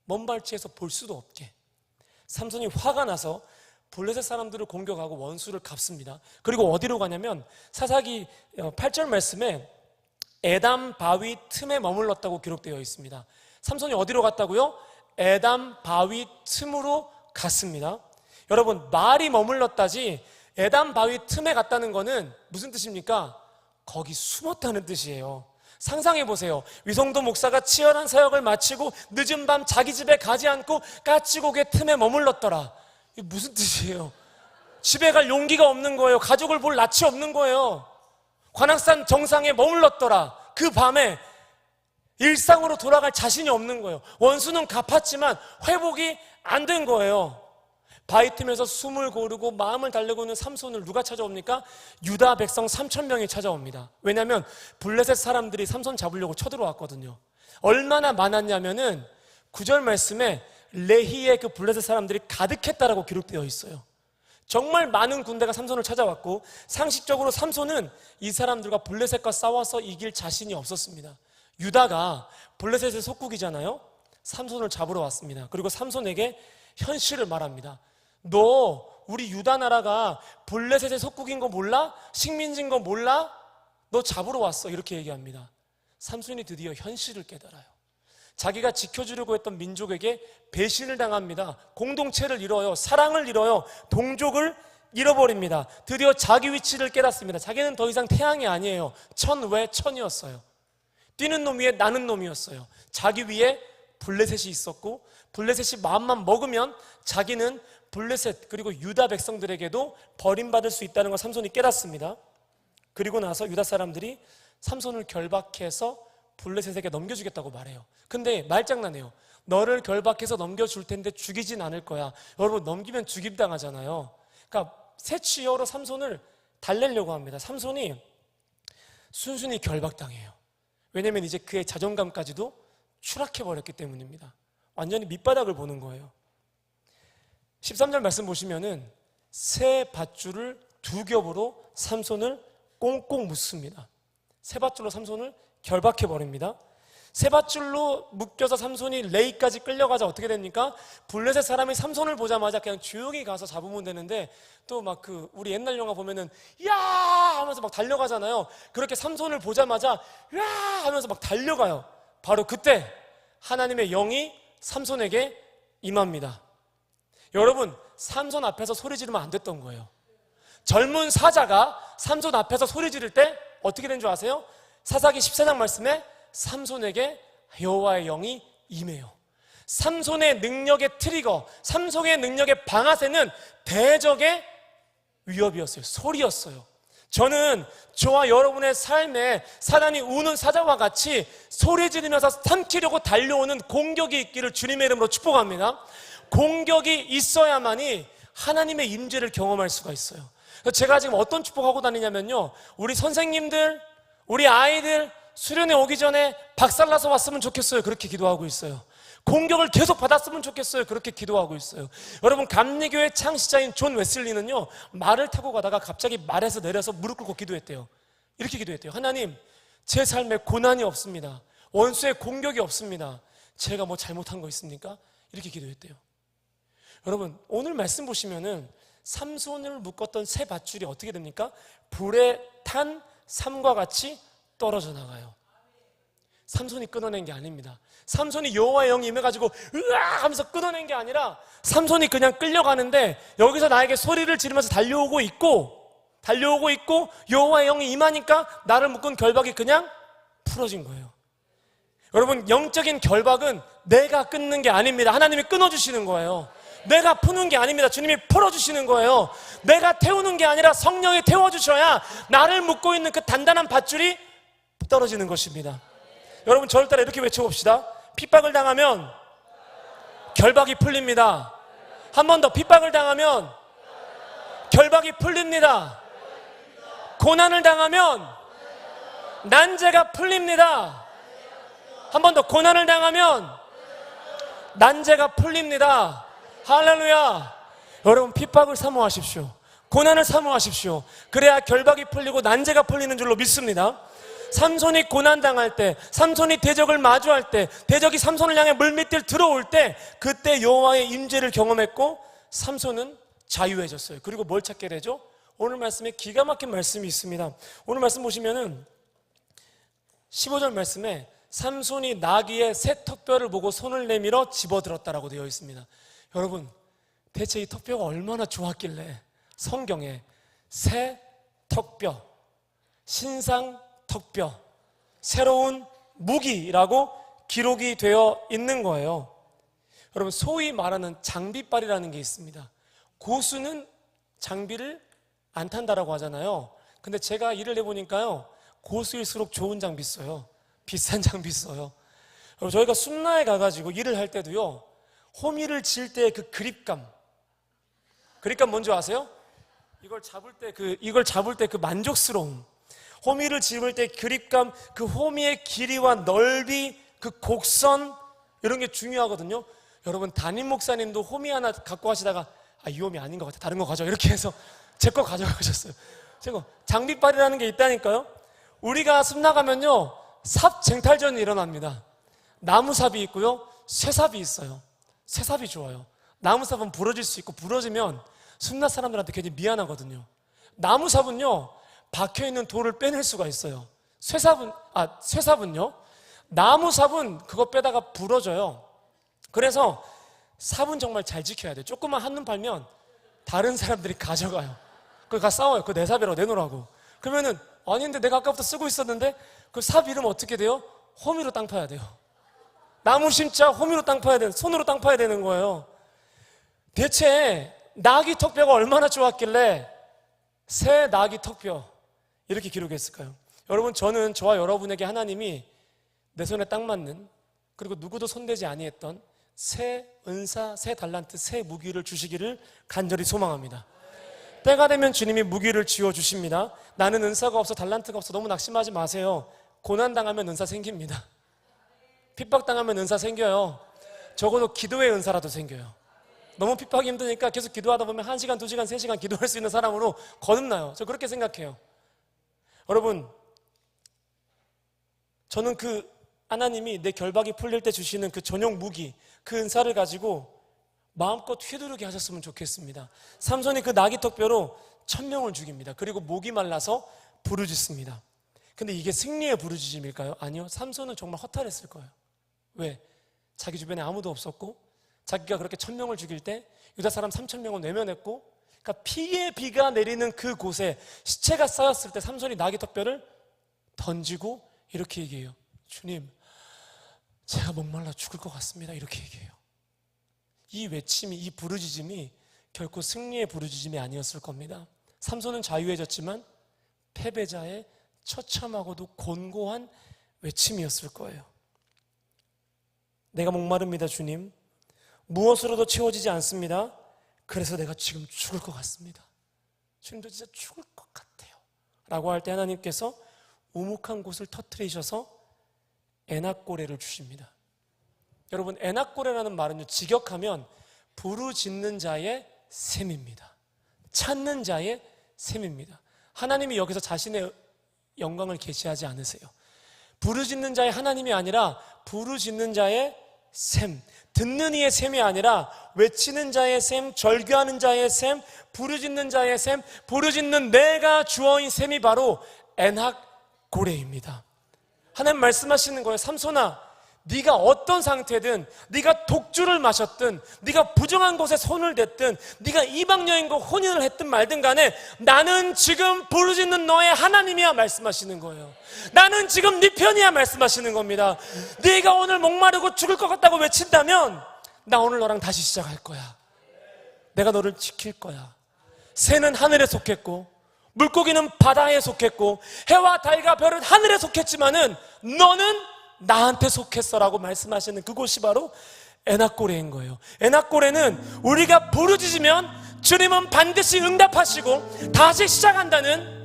먼 발치에서 볼 수도 없게. 삼손이 화가 나서 블레셋 사람들을 공격하고 원수를 갚습니다. 그리고 어디로 가냐면 사사기 8절 말씀에 에담 바위 틈에 머물렀다고 기록되어 있습니다. 삼손이 어디로 갔다고요? 에담 바위 틈으로 갔습니다. 여러분, 말이 머물렀다지 에담 바위 틈에 갔다는 거는 무슨 뜻입니까? 거기 숨었다는 뜻이에요. 상상해 보세요. 위성도 목사가 치열한 사역을 마치고 늦은 밤 자기 집에 가지 않고 까치고개 틈에 머물렀더라. 이게 무슨 뜻이에요? 집에 갈 용기가 없는 거예요. 가족을 볼 낯이 없는 거예요. 관악산 정상에 머물렀더라. 그 밤에 일상으로 돌아갈 자신이 없는 거예요. 원수는 갚았지만 회복이 안 된 거예요. 바위 틈에서 숨을 고르고 마음을 달래고 있는 삼손을 누가 찾아옵니까? 유다 백성 3,000명이 찾아옵니다. 왜냐하면 블레셋 사람들이 삼손 잡으려고 쳐들어왔거든요. 얼마나 많았냐면은 9절 말씀에 레히에 그 블레셋 사람들이 가득했다라고 기록되어 있어요. 정말 많은 군대가 삼손을 찾아왔고, 상식적으로 삼손은 이 사람들과 블레셋과 싸워서 이길 자신이 없었습니다. 유다가 블레셋의 속국이잖아요. 삼손을 잡으러 왔습니다. 그리고 삼손에게 현실을 말합니다. 너 우리 유다 나라가 블레셋의 속국인 거 몰라? 식민지인 거 몰라? 너 잡으러 왔어. 이렇게 얘기합니다. 삼손이 드디어 현실을 깨달아요. 자기가 지켜주려고 했던 민족에게 배신을 당합니다. 공동체를 잃어요. 사랑을 잃어요. 동족을 잃어버립니다. 드디어 자기 위치를 깨닫습니다. 자기는 더 이상 태양이 아니에요. 천 외 천이었어요. 뛰는 놈 위에 나는 놈이었어요. 자기 위에 블레셋이 있었고, 블레셋이 마음만 먹으면 자기는 블레셋 그리고 유다 백성들에게도 버림받을 수 있다는 걸 삼손이 깨닫습니다. 그리고 나서 유다 사람들이 삼손을 결박해서 블레셋에게 넘겨주겠다고 말해요. 근데 말장난해요. 너를 결박해서 넘겨줄 텐데 죽이진 않을 거야. 여러분, 넘기면 죽임당하잖아요. 그러니까 새치어로 삼손을 달래려고 합니다. 삼손이 순순히 결박당해요. 왜냐하면 이제 그의 자존감까지도 추락해버렸기 때문입니다. 완전히 밑바닥을 보는 거예요. 13절 말씀 보시면은 새 밧줄을 2겹으로 삼손을 꽁꽁 묶습니다. 새 밧줄로 삼손을 결박해버립니다. 새 밧줄로 묶여서 삼손이 레이까지 끌려가자 어떻게 됩니까? 블레셋 사람이 삼손을 보자마자 그냥 조용히 가서 잡으면 되는데, 또 막 우리 옛날 영화 보면은 야 하면서 막 달려가잖아요. 그렇게 삼손을 보자마자 야 하면서 막 달려가요. 바로 그때 하나님의 영이 삼손에게 임합니다. 여러분, 삼손 앞에서 소리 지르면 안 됐던 거예요. 젊은 사자가 삼손 앞에서 소리 지를 때 어떻게 된 줄 아세요? 사사기 14장 말씀에 삼손에게 여호와의 영이 임해요. 삼손의 능력의 트리거, 삼손의 능력의 방아쇠는 대적의 위협이었어요. 소리였어요. 저는 저와 여러분의 삶에 사단이 우는 사자와 같이 소리 지르면서 삼키려고 달려오는 공격이 있기를 주님의 이름으로 축복합니다. 공격이 있어야만이 하나님의 임재를 경험할 수가 있어요. 제가 지금 어떤 축복하고 다니냐면요, 우리 선생님들, 우리 아이들 수련회 오기 전에 박살나서 왔으면 좋겠어요. 그렇게 기도하고 있어요. 공격을 계속 받았으면 좋겠어요. 그렇게 기도하고 있어요. 여러분, 감리교의 창시자인 존 웨슬리는요, 말을 타고 가다가 갑자기 말에서 내려서 무릎 꿇고 기도했대요. 이렇게 기도했대요. 하나님, 제 삶에 고난이 없습니다. 원수의 공격이 없습니다. 제가 뭐 잘못한 거 있습니까? 이렇게 기도했대요. 여러분, 오늘 말씀 보시면은 삼손을 묶었던 새 밧줄이 어떻게 됩니까? 불에 탄 삼과 같이 떨어져 나가요. 삼손이 끊어낸 게 아닙니다. 삼손이 여호와의 영이 임해가지고 으아 하면서 끊어낸 게 아니라 삼손이 그냥 끌려가는데 여기서 나에게 소리를 지르면서 달려오고 있고 여호와의 영이 임하니까 나를 묶은 결박이 그냥 풀어진 거예요. 여러분, 영적인 결박은 내가 끊는 게 아닙니다. 하나님이 끊어주시는 거예요. 내가 푸는 게 아닙니다. 주님이 풀어주시는 거예요. 내가 태우는 게 아니라 성령이 태워주셔야 나를 묶고 있는 그 단단한 밧줄이 떨어지는 것입니다. 여러분, 저를 따라 이렇게 외쳐봅시다. 핍박을 당하면 결박이 풀립니다. 한 번 더, 핍박을 당하면 결박이 풀립니다. 고난을 당하면 난제가 풀립니다. 한 번 더, 고난을 당하면 난제가 풀립니다. 할렐루야. 여러분, 핍박을 사모하십시오. 고난을 사모하십시오. 그래야 결박이 풀리고 난제가 풀리는 줄로 믿습니다. 삼손이 고난당할 때, 삼손이 대적을 마주할 때, 대적이 삼손을 향해 물밑을 들어올 때, 그때 여호와의 임재를 경험했고 삼손은 자유해졌어요. 그리고 뭘 찾게 되죠? 오늘 말씀에 기가 막힌 말씀이 있습니다. 오늘 말씀 보시면은 15절 말씀에 삼손이 나귀의 새 턱뼈를 보고 손을 내밀어 집어들었다라고 되어 있습니다. 여러분, 대체 이 턱뼈가 얼마나 좋았길래 성경에 새 턱뼈, 신상 턱뼈, 새로운 무기라고 기록이 되어 있는 거예요. 여러분, 소위 말하는 장비빨이라는 게 있습니다. 고수는 장비를 안 탄다라고 하잖아요. 근데 제가 일을 해보니까요, 고수일수록 좋은 장비 써요. 비싼 장비 써요. 여러분, 저희가 순나에 가가지고 일을 할 때도요, 호미를 칠 때 그 그립감 뭔지 아세요? 이걸 잡을 때 그 만족스러움, 호미를 집을 때 그립감, 그 호미의 길이와 넓이, 그 곡선, 이런 게 중요하거든요. 여러분, 담임 목사님도 호미 하나 갖고 가시다가 이 호미 아닌 것 같아, 다른 거 가져, 이렇게 해서 제 거 가져가셨어요. 제가 장비빨이라는 게 있다니까요. 우리가 숲 나가면요, 삽 쟁탈전이 일어납니다. 나무삽이 있고요, 쇠삽이 있어요. 쇠삽이 좋아요. 나무삽은 부러질 수 있고, 부러지면 숲나 사람들한테 괜히 미안하거든요. 나무삽은요, 박혀있는 돌을 빼낼 수가 있어요. 쇠삽은요, 나무삽은 그거 빼다가 부러져요. 그래서 삽은 정말 잘 지켜야 돼요. 조금만 한눈 팔면 다른 사람들이 가져가요. 그거 가 싸워요. 그거 내 삽이라고 내놓으라고. 그러면은 아닌데 내가 아까부터 쓰고 있었는데, 그 삽 이름 어떻게 돼요? 호미로 땅 파야 돼요. 나무 심자 호미로 땅 파야 되는, 손으로 땅 파야 되는 거예요. 대체 나귀 턱뼈가 얼마나 좋았길래 새 나귀 턱뼈 이렇게 기록했을까요? 여러분, 저는 저와 여러분에게 하나님이 내 손에 딱 맞는, 그리고 누구도 손대지 아니했던 새 은사, 새 달란트, 새 무기를 주시기를 간절히 소망합니다. 때가 되면 주님이 무기를 쥐어주십니다. 나는 은사가 없어, 달란트가 없어, 너무 낙심하지 마세요. 고난당하면 은사 생깁니다. 핍박당하면 은사 생겨요. 적어도 기도의 은사라도 생겨요. 너무 핍박이 힘드니까 계속 기도하다 보면 1시간, 2시간, 3시간 기도할 수 있는 사람으로 거듭나요. 저 그렇게 생각해요. 여러분, 저는 그 하나님이 내 결박이 풀릴 때 주시는 그 전용 무기, 그 은사를 가지고 마음껏 휘두르게 하셨으면 좋겠습니다. 삼손이 그 나귀 턱뼈로 1000명을 죽입니다. 그리고 목이 말라서 부르짖습니다. 근데 이게 승리의 부르짖음일까요? 아니요. 삼손은 정말 허탈했을 거예요. 왜? 자기 주변에 아무도 없었고, 자기가 그렇게 1000명을 죽일 때 유다 사람 3000명을 외면했고, 그러니까 피의 비가 내리는 그 곳에 시체가 쌓였을 때 삼손이 나귀 턱뼈를 던지고 이렇게 얘기해요. 주님, 제가 목말라 죽을 것 같습니다. 이렇게 얘기해요. 이 외침이, 이 부르짖음이 결코 승리의 부르짖음이 아니었을 겁니다. 삼손은 자유해졌지만 패배자의 처참하고도 곤고한 외침이었을 거예요. 내가 목마릅니다, 주님. 무엇으로도 채워지지 않습니다. 그래서 내가 지금 죽을 것 같습니다. 주님도 진짜 죽을 것 같아요 라고 할 때 하나님께서 우묵한 곳을 터뜨리셔서 에낙고레를 주십니다. 여러분, 에낙고레라는 말은요, 직역하면 부르짖는 자의 셈입니다. 찾는 자의 셈입니다. 하나님이 여기서 자신의 영광을 계시하지 않으세요. 부르짖는 자의 하나님이 아니라 부르짖는 자의 셈, 듣는 이의 셈이 아니라 외치는 자의 셈, 절규하는 자의 셈, 부르짖는 자의 셈, 부르짖는 내가 주어인 셈이 바로 에낙고레입니다. 하나님 말씀하시는 거예요. 삼손아, 네가 어떤 상태든, 네가 독주를 마셨든, 네가 부정한 곳에 손을 댔든, 네가 이방 여인과 혼인을 했든 말든 간에 나는 지금 부르짖는 너의 하나님이야 말씀하시는 거예요. 나는 지금 네 편이야 말씀하시는 겁니다. 네가 오늘 목마르고 죽을 것 같다고 외친다면 나 오늘 너랑 다시 시작할 거야. 내가 너를 지킬 거야. 새는 하늘에 속했고 물고기는 바다에 속했고 해와 달과 별은 하늘에 속했지만은 너는 나한테 속했어라고 말씀하시는 그곳이 바로 에낙고레인 거예요. 에낙고레는 우리가 부르짖으면 주님은 반드시 응답하시고 다시 시작한다는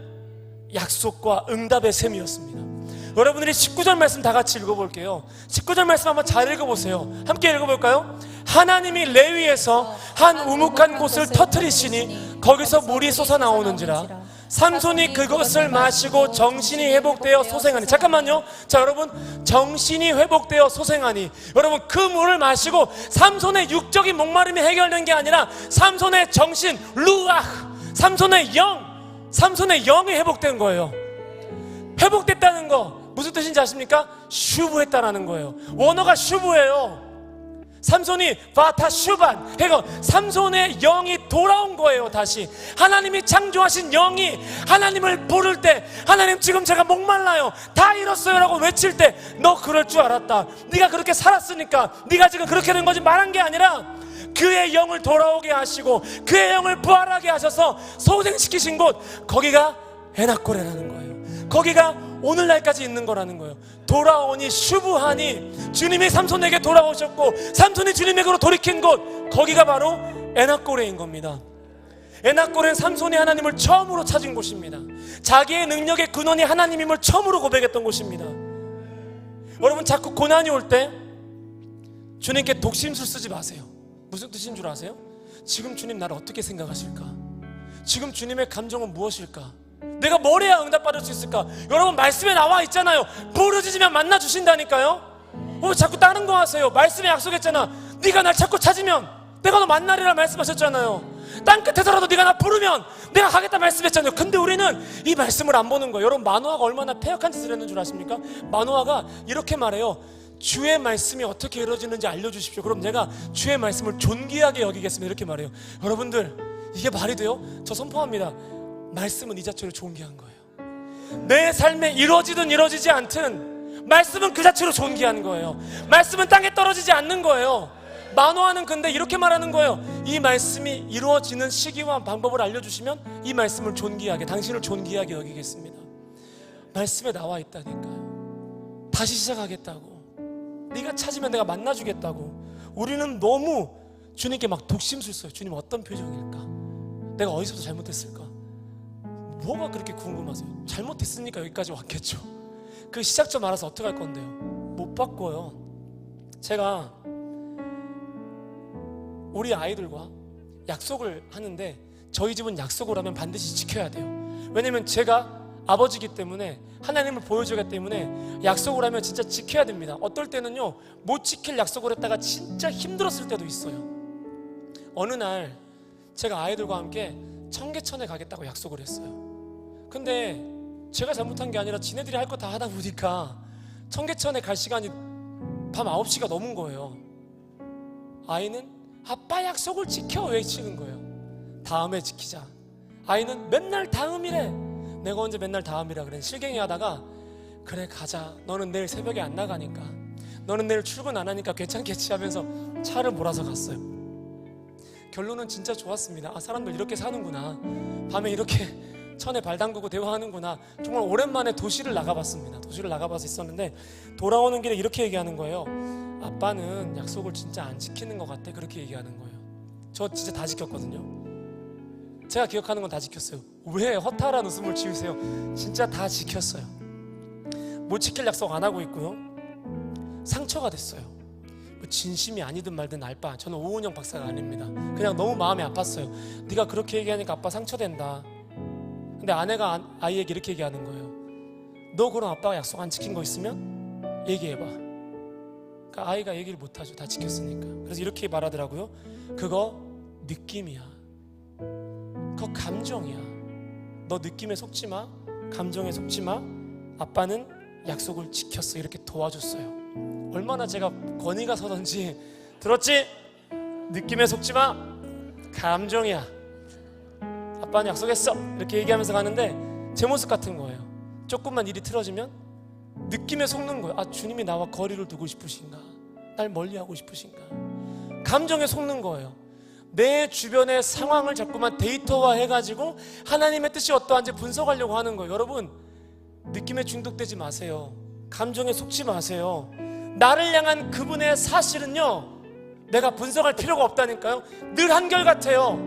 약속과 응답의 셈이었습니다. 여러분들이 19절 말씀 다 같이 읽어볼게요. 19절 말씀 한번 잘 읽어보세요. 함께 읽어볼까요? 하나님이 레위에서 한 우묵한 곳을 터뜨리시니 거기서 물이 솟아나오는지라 삼손이 그것을 마시고 정신이 회복되어 소생하니. 잠깐만요. 자, 여러분, 정신이 회복되어 소생하니, 여러분, 그 물을 마시고 삼손의 육적인 목마름이 해결된 게 아니라 삼손의 정신, 루아흐, 삼손의 영이 회복된 거예요. 회복됐다는 거 무슨 뜻인지 아십니까? 슈브했다라는 거예요. 원어가 슈브예요. 삼손이 바타 슈반, 그러니까 삼손의 영이 돌아온 거예요. 다시 하나님이 창조하신 영이 하나님을 부를 때, 하나님 지금 제가 목말라요, 다 잃었어요 라고 외칠 때 너 그럴 줄 알았다, 네가 그렇게 살았으니까 네가 지금 그렇게 된 거지 말한 게 아니라 그의 영을 돌아오게 하시고 그의 영을 부활하게 하셔서 소생시키신 곳, 거기가 에낙고레라는 거예요. 거기가 오늘날까지 있는 거라는 거예요. 돌아오니 슈브하니, 주님이 삼손에게 돌아오셨고 삼손이 주님에게로 돌이킨 곳, 거기가 바로 에낙고레인 겁니다. 에낙고레는 삼손이 하나님을 처음으로 찾은 곳입니다. 자기의 능력의 근원이 하나님임을 처음으로 고백했던 곳입니다. 여러분, 자꾸 고난이 올 때 주님께 독심술 쓰지 마세요. 무슨 뜻인 줄 아세요? 지금 주님 나를 어떻게 생각하실까? 지금 주님의 감정은 무엇일까? 내가 뭘 해야 응답받을 수 있을까? 여러분, 말씀에 나와 있잖아요. 부르짖으면 만나 주신다니까요. 왜 자꾸 다른 거 하세요? 말씀에 약속했잖아. 네가 날 자꾸 찾으면 내가 너 만나리라 말씀하셨잖아요. 땅끝에서라도 네가 나 부르면 내가 가겠다 말씀했잖아요. 근데 우리는 이 말씀을 안 보는 거예요. 여러분, 마노아가 얼마나 패역한 짓을 했는 줄 아십니까? 마노아가 이렇게 말해요. 주의 말씀이 어떻게 이루어지는지 알려주십시오. 그럼 내가 주의 말씀을 존귀하게 여기겠습니다. 이렇게 말해요. 여러분들, 이게 말이 돼요? 저 선포합니다. 말씀은 이 자체로 존귀한 거예요. 내 삶에 이루어지든 이루어지지 않든 말씀은 그 자체로 존귀한 거예요. 말씀은 땅에 떨어지지 않는 거예요. 마노아는 근데 이렇게 말하는 거예요. 이 말씀이 이루어지는 시기와 방법을 알려주시면 이 말씀을 존귀하게, 당신을 존귀하게 여기겠습니다. 말씀에 나와 있다니까요. 다시 시작하겠다고, 네가 찾으면 내가 만나주겠다고. 우리는 너무 주님께 막 독심술 써요. 주님 어떤 표정일까? 내가 어디서부터 잘못했을까? 뭐가 그렇게 궁금하세요? 잘못했으니까 여기까지 왔겠죠. 그 시작점 알아서 어떻게 할 건데요? 못 바꿔요. 제가 우리 아이들과 약속을 하는데 저희 집은 약속을 하면 반드시 지켜야 돼요. 왜냐면 제가 아버지이기 때문에, 하나님을 보여주기 때문에 약속을 하면 진짜 지켜야 됩니다. 어떨 때는요, 못 지킬 약속을 했다가 진짜 힘들었을 때도 있어요. 어느 날 제가 아이들과 함께 청계천에 가겠다고 약속을 했어요. 근데 제가 잘못한 게 아니라 지네들이 할 거 다 하다 보니까 청계천에 갈 시간이 밤 9시가 넘은 거예요. 아이는 아빠 약속을 지켜 외치는 거예요. 다음에 지키자. 아이는 맨날 다음이래. 내가 언제 맨날 다음이라 그래. 실갱이 하다가 그래 가자, 너는 내일 새벽에 안 나가니까, 너는 내일 출근 안 하니까 괜찮겠지 하면서 차를 몰아서 갔어요. 결론은 진짜 좋았습니다. 아, 사람들 이렇게 사는구나, 밤에 이렇게 천에 발 담그고 대화하는구나. 정말 오랜만에 도시를 나가봤습니다. 도시를 나가봐서 있었는데 돌아오는 길에 이렇게 얘기하는 거예요. 아빠는 약속을 진짜 안 지키는 것 같아. 그렇게 얘기하는 거예요. 저 진짜 다 지켰거든요. 제가 기억하는 건 다 지켰어요. 왜 허탈한 웃음을 지으세요? 진짜 다 지켰어요. 못 지킬 약속 안 하고 있고요. 상처가 됐어요. 진심이 아니든 말든 알 바. 저는 오은영 박사가 아닙니다. 그냥 너무 마음이 아팠어요. 네가 그렇게 얘기하니까 아빠 상처된다. 근데 아내가 아이에게 이렇게 얘기하는 거예요. 너 그럼 아빠가 약속 안 지킨 거 있으면 얘기해봐. 그러니까 아이가 얘기를 못하죠. 다 지켰으니까. 그래서 이렇게 말하더라고요. 그거 느낌이야. 그거 감정이야. 너 느낌에 속지 마. 감정에 속지 마. 아빠는 약속을 지켰어. 이렇게 도와줬어요. 얼마나 제가 권위가 서던지 들었지? 느낌에 속지 마. 감정이야. 아빠는 약속했어. 이렇게 얘기하면서 가는데 제 모습 같은 거예요. 조금만 일이 틀어지면 느낌에 속는 거예요. 아, 주님이 나와 거리를 두고 싶으신가? 날 멀리하고 싶으신가? 감정에 속는 거예요. 내 주변의 상황을 자꾸만 데이터화 해가지고 하나님의 뜻이 어떠한지 분석하려고 하는 거예요. 여러분, 느낌에 중독되지 마세요. 감정에 속지 마세요. 나를 향한 그분의 사실은요, 내가 분석할 필요가 없다니까요. 늘 한결같아요.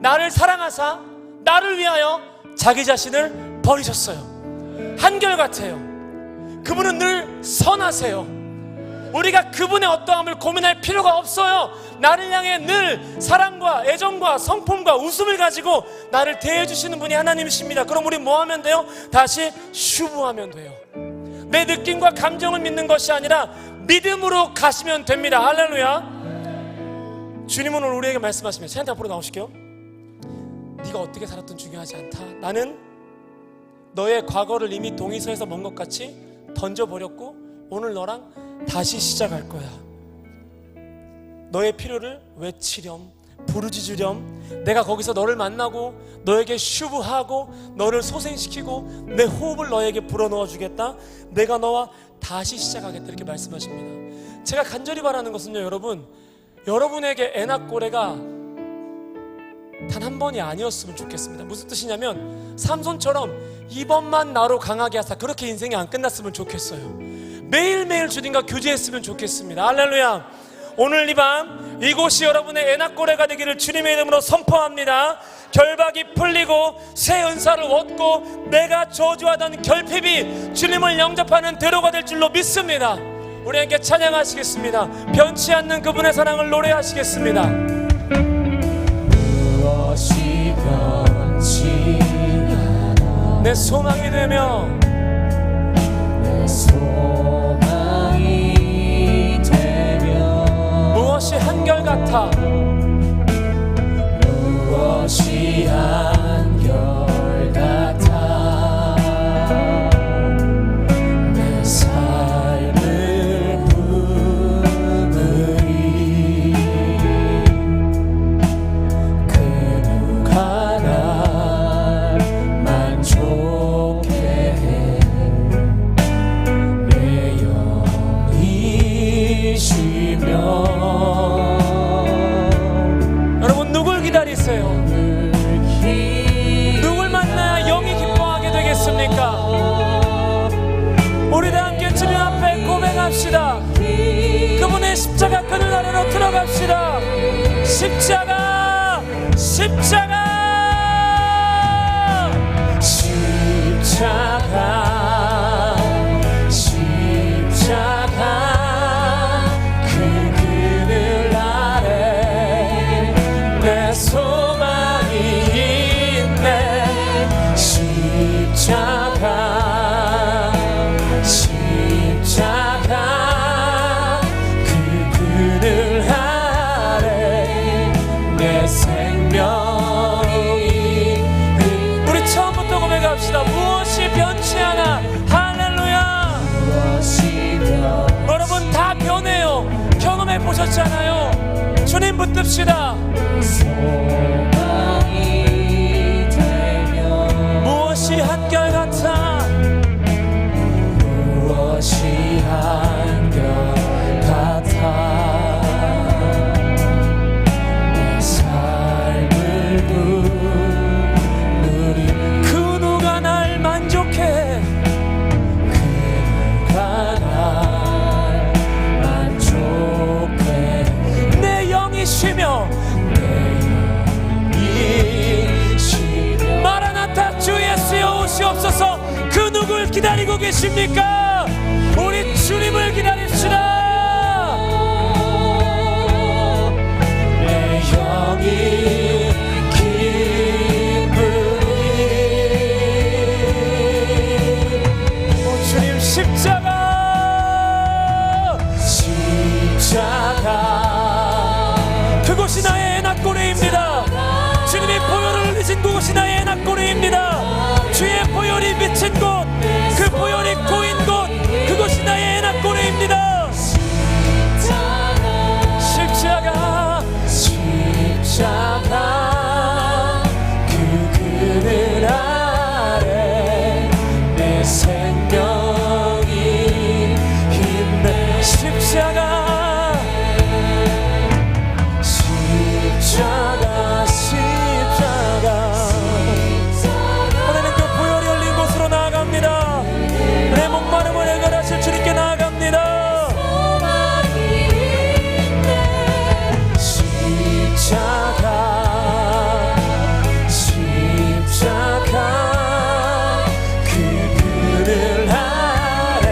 나를 사랑하사 나를 위하여 자기 자신을 버리셨어요. 한결같아요. 그분은 늘 선하세요. 우리가 그분의 어떠함을 고민할 필요가 없어요. 나를 향해 늘 사랑과 애정과 성품과 웃음을 가지고 나를 대해주시는 분이 하나님이십니다. 그럼 우리 뭐 하면 돼요? 다시 슈브하면 돼요. 내 느낌과 감정을 믿는 것이 아니라 믿음으로 가시면 됩니다. 할렐루야. 주님은 오늘 우리에게 말씀하시면 세한테 앞으로 나오실게요. 네가 어떻게 살았든 중요하지 않다. 나는 너의 과거를 이미 동의서에서 먼 것 같이 던져버렸고 오늘 너랑 다시 시작할 거야. 너의 필요를 외치렴, 부르짖으렴. 내가 거기서 너를 만나고 너에게 슈브하고 너를 소생시키고 내 호흡을 너에게 불어넣어 주겠다. 내가 너와 다시 시작하겠다. 이렇게 말씀하십니다. 제가 간절히 바라는 것은요, 여러분에게 에낙고레가 단 한 번이 아니었으면 좋겠습니다. 무슨 뜻이냐면 삼손처럼 이번만 나로 강하게 하사 그렇게 인생이 안 끝났으면 좋겠어요. 매일매일 주님과 교제했으면 좋겠습니다. 할렐루야. 오늘 이 밤 이곳이 여러분의 에낙고레가 되기를 주님의 이름으로 선포합니다. 결박이 풀리고 새 은사를 얻고 내가 저주하던 결핍이 주님을 영접하는 대로가 될 줄로 믿습니다. 우리 함께 찬양하시겠습니다. 변치 않는 그분의 사랑을 노래하시겠습니다. 무엇이 변치 않아 내 소망이 되며 내 소망이 되며 무엇이 한결같아 무엇이 한결같아 내 삶을 부으리 그 누가 날 만족해 해 내 영이 쉬며 여러분 누굴 기다리세요? 누굴 만나야 영이 기뻐하게 되겠습니까? 우리 다 함께 주님 앞에 고백합시다. 그분의 십자가 끈을 아래로 들어갑시다. 십자가 십자가 십자가 십자가 그 그늘 아래 내 소망이 있네 십자가 십자가 그 그늘 아래 내 생명이 우리 처음부터 고백합시다. 무엇이 변치 않아. 할렐루야. 무엇이 변 여러분 다 변해요. 경험해 보셨잖아요. 주님 붙듭시다. 소망이 되며 무엇이 한결같아 무엇이 한결같아 내 삶을 부으리 그 누가 날 만족해 그 누가 날 만족해 내 영이 쉬며 이 시련 마라나타 주 예수여 오시옵소서. 그 누굴 기다리고 계십니까? 우리 주님을 기다립시다. 내 영이 기쁘리 오 주님 십자가 십자가 믿고 인 곳, 그것이 나의 에낙고레입니다. 십자가 그 그늘 아래 내 생명이 힘내. 십자가 오늘은 그 보혈이 흘린 곳으로 나아갑니다. 내 목마름을 해결하실 주님께 나아갑니다. 십자가 그 그늘 아래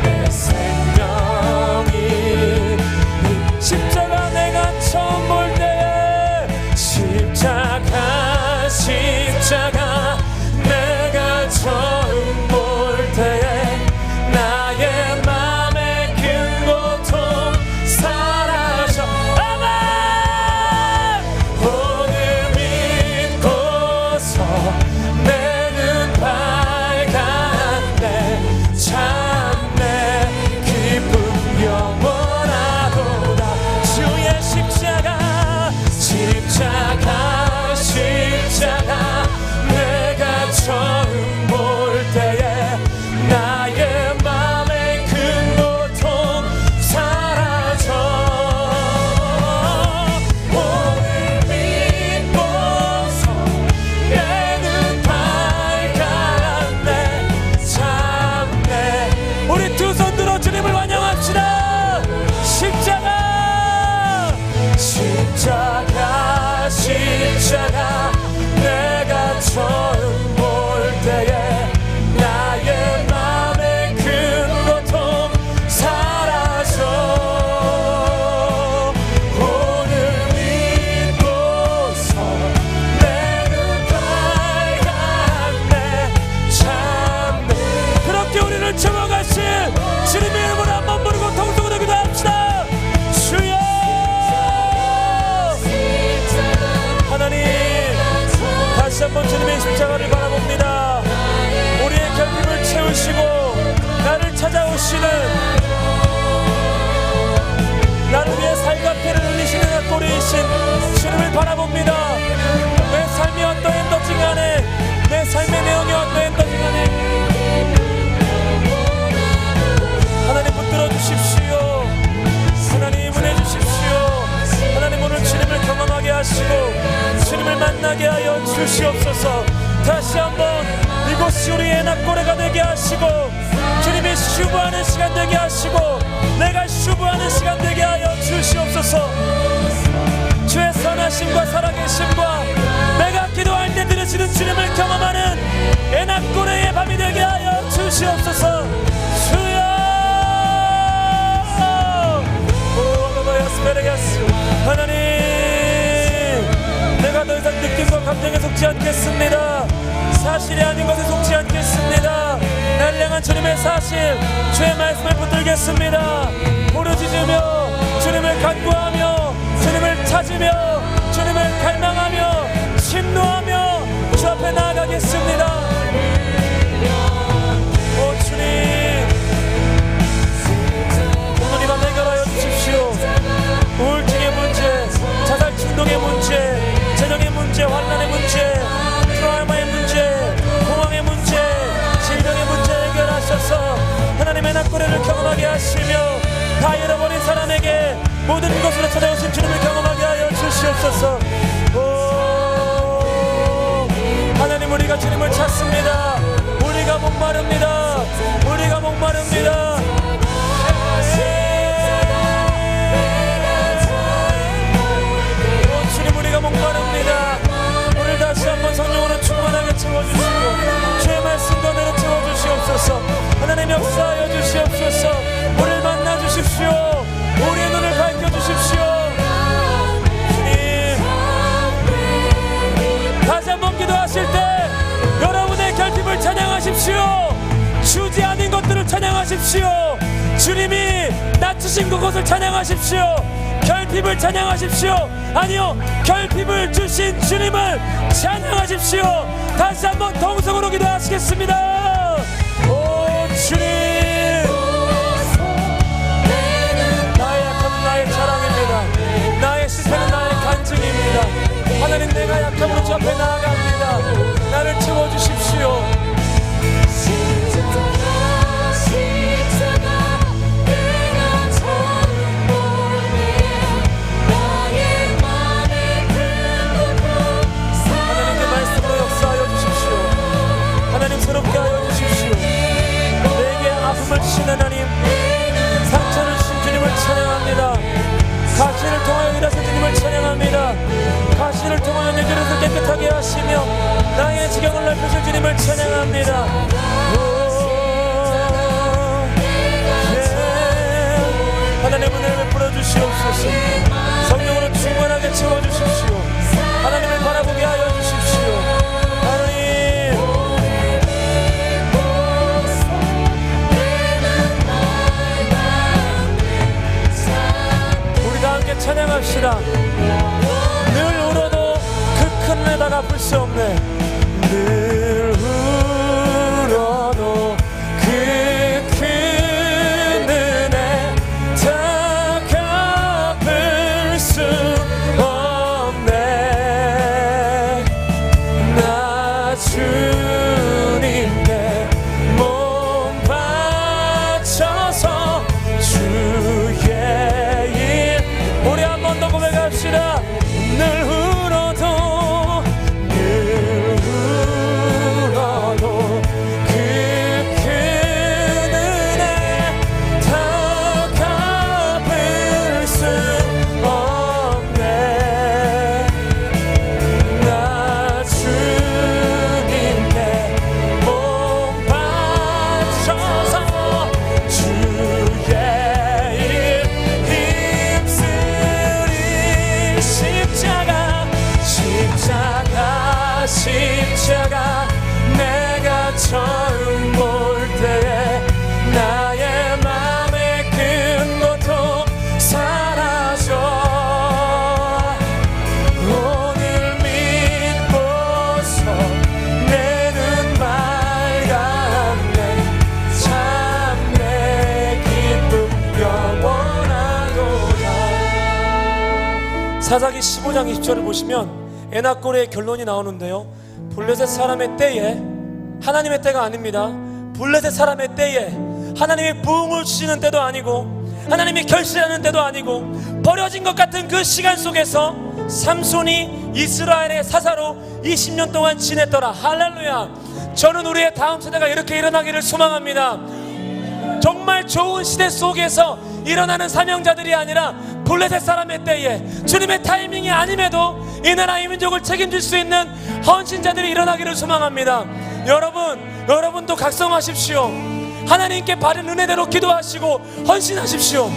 내 생명이. 십자가 내가 처음 볼 때에 십자가 내가 처음 볼 때에 나의 맘의 큰 고통 사라져. 아멘. 오늘 믿고서 내 눈 밝았네. 참 내 기쁨 영원하도다. 주의 십자가 내가 처음 볼 때에 나의 맘의 큰 고통 사라져. 오늘 믿고서 내 눈 밝았네. 참네. 우리 두 손 들어 주님을 환영합시다. 십자가 내가 처음 볼 때에 나의 맘의 큰 고통 사라져. 오늘 믿고서 내 눈 밝았네. 참네. 그렇게 우리를 채워가신 주님의 이름으로 한번 부르고 통성으로 기도합시다. 주여. 하나님, 다시 한번 주님의 십자가를 바라봅니다. 우리의 결핍을 채우시고 나를 찾아오시는, 나를 위해 살과 피를 흘리시는 에낙고레이신 주님을 바라봅니다. 내 삶이 어떠했든지 간에, 내 삶의 내용이 어떠했든지 간에 하나님 붙들어 주십시오. 하나님 은혜 주십시오. 하나님 오늘 주님을 경험하게 하시고 주님을 만나게 하여 주시옵소서. 다시 한번 이곳이 우리의 에낙고레가 되게 하시고 주님이 슈브하는 시간 되게 하시고 내가 슈브하는 시간 되게 하여 주시옵소서. 주의 선하심과 살아계심과 내가 기도할 때 들으시는 주님을 경험하는 에낙고레의 밤이 되게 하여 주시옵소서. 주여. 하나님, 내가 더 이상 느낌과 감정에 속지 않겠습니다. 사실이 아닌 것에 속지 않겠습니다. 나를 향한 주님의 사실, 주의 말씀을 붙들겠습니다. 부르짖으며 주님을 간구하며 주님을 찾으며 주님을 갈망하며 침노하며 주 앞에 나아가겠습니다. 오 주님, 오늘 이 밤 해결하여 주십시오. 우울증의 문제, 자살 충동의 문제, 재정의 문제, 환난의 문제, 트라우마의 문제, 공황의 문제, 질병의 문제 해결하셔서 하나님의 에낙고레를 경험하게 하시며 다 잃어버린 사람에게 모든 것으로 찾아오신 주님을 경험하게 하여 주시옵소서. 하나님, 우리가 주님을 찾습니다. 우리가 목마릅니다. 우리가 목마릅니다. 우리가 목마릅니다. 오늘 다시 한번 성령으로 충만하게 채워주시고 주의 말씀과 내려 채워주시옵소서. 하나님 역사하여 주시옵소서. 우리를 만나주십시오. 우리의 눈을 밝혀주십시오. 주님, 다시 한번 기도하실 때 여러분의 결핍을 찬양하십시오. 주지 않은 것들을 찬양하십시오. 주님이 낮추신 그것을 찬양하십시오. 결핍을 찬양하십시오. 아니요, 결핍을 주신 주님을 찬양하십시오. 다시 한번 동성으로 기도하시겠습니다. 오 찬양합니다. 가시를 통하여 일하신 주님을 찬양합니다. 가시를 통하여 내 그릇을 깨끗하게 하시며 나의 지경을 넓히실 주님을 찬양합니다. 하나님의 은혜를 베풀어 주시옵소서. 성령으로 충만하게 채워주십시오. 하나님을 바라보게 하여 주십시오. 하나님, 우리 다 함께 찬양합시다. 늘 울어도 그 큰 은혜 다 갚을 수 없네. 늘 울어도 그 큰 은혜 다 갚을 수 없네. 나 주님께 몸 바쳐서 주의 일. 우리 한 번 더 고백합시다. 늘 울어도 그 큰 은혜 다 갚을 수 없네. 나 주님께 몸 바쳐서 주의 일 힘쓰리. 십자가 내가 처음 볼 때에 나의 맘의 큰 고통 사라져. 오늘 믿고서 내 눈 맑았네. 참 내 기쁨 영원하도다. 사사기 15장 20절을 보시면 에낙고레의 결론이 나오는데요, 블레셋 사람의 때에, 하나님의 때가 아닙니다. 블레셋 사람의 때에 하나님이 부흥을 주시는 때도 아니고 하나님이 결실하는 때도 아니고 버려진 것 같은 그 시간 속에서 삼손이 이스라엘의 사사로 20년 동안 지냈더라. 할렐루야. 저는 우리의 다음 세대가 이렇게 일어나기를 소망합니다. 정말 좋은 시대 속에서 일어나는 사명자들이 아니라 블레셋 사람의 때에 주님의 타이밍이 아님에도 이 나라 이 민족을 책임질 수 있는 헌신자들이 일어나기를 소망합니다. 여러분도 각성하십시오. 하나님께 바른 은혜대로 기도하시고 헌신하십시오.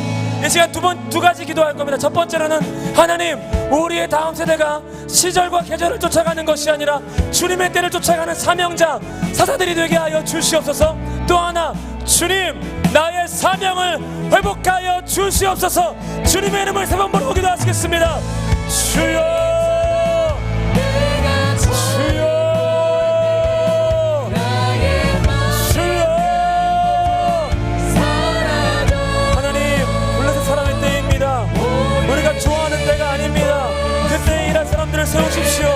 이 시간 두 가지 기도할 겁니다. 첫 번째로는 하나님, 우리의 다음 세대가 시절과 계절을 쫓아가는 것이 아니라 주님의 때를 쫓아가는 사명자, 사사들이 되게 하여 주시옵소서. 또 하나, 주님, 나의 사명을 회복하여 주시옵소서. 주님의 이름을 세 번 부르고 기도하시겠습니다. 주여, 우리가 좋아하는 때가 아닙니다. 그때에 일할 사람들을 세우십시오.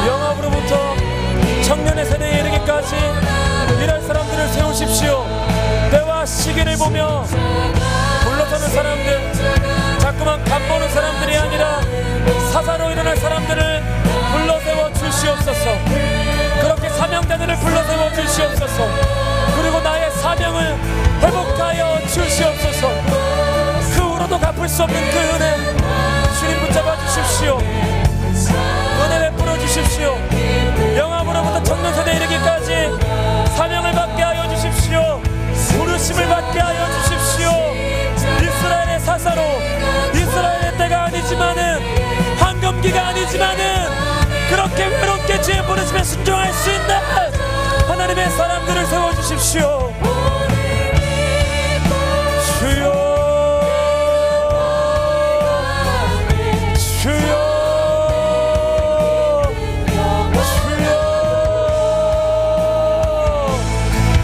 영업으로부터 청년의 세대에 이르기까지 일할 사람들을 세우십시오. 때와 시기를 보며 불러서는 사람들, 자꾸만 간보는 사람들이 아니라 사사로 일어날 사람들을 불러세워 주시옵소서. 그렇게 사명자들을 불러세워 주시옵소서. 그리고 나의 사명을 회복하여 주시옵소서. 그 후로도 갚을 수 없는 그 은혜 주님 붙잡아 주십시오. 은혜 베풀어 주십시오. 영암으로부터 청년세대에 이르기까지 사명을 받게 하여 주십시오. 부르심을 받게 하여 주십시오. 이스라엘의 사사로, 이스라엘의 때가 아니지만은, 황금기가 아니지만은 그렇게 외롭게 주의 부르심에 순종할 수 있는 하나님의 사람들을 세워주십시오. 주여, 주여, 주여.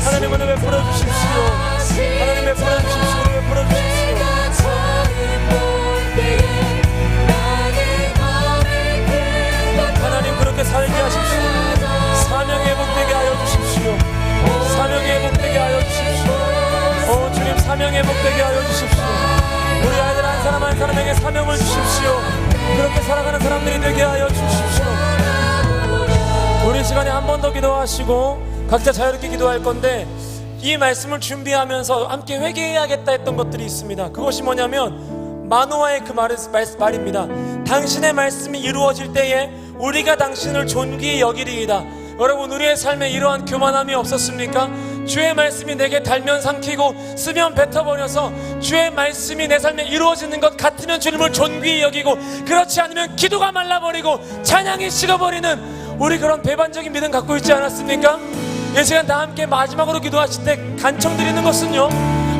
하나님 은혜 베풀어 주십시오. 하나님 베풀어 주십시오. 베풀어 주십시오. 하나님 그렇게 살게 하십시오. 사명이 회복되게 하여 주십시오. 사명이 회복되게 하여 주십시오. 오 주님, 사명이 회복되게 하여 주십시오. 우리 아이들 한 사람 한 사람에게 사명을 주십시오. 그렇게 살아가는 사람들이 되게 하여 주십시오. 우리 시간에 한 번 더 기도하시고 각자 자유롭게 기도할 건데, 이 말씀을 준비하면서 함께 회개해야겠다 했던 것들이 있습니다. 그것이 뭐냐면 마노아의 그 말입니다. 당신의 말씀이 이루어질 때에 우리가 당신을 존귀히 여기리이다. 여러분, 우리의 삶에 이러한 교만함이 없었습니까? 주의 말씀이 내게 달면 삼키고 쓰면 뱉어버려서 주의 말씀이 내 삶에 이루어지는 것 같으면 주님을 존귀히 여기고, 그렇지 않으면 기도가 말라버리고 찬양이 식어버리는 우리 그런 배반적인 믿음 갖고 있지 않았습니까? 이 시간 다 함께 마지막으로 기도하실 때 간청드리는 것은요,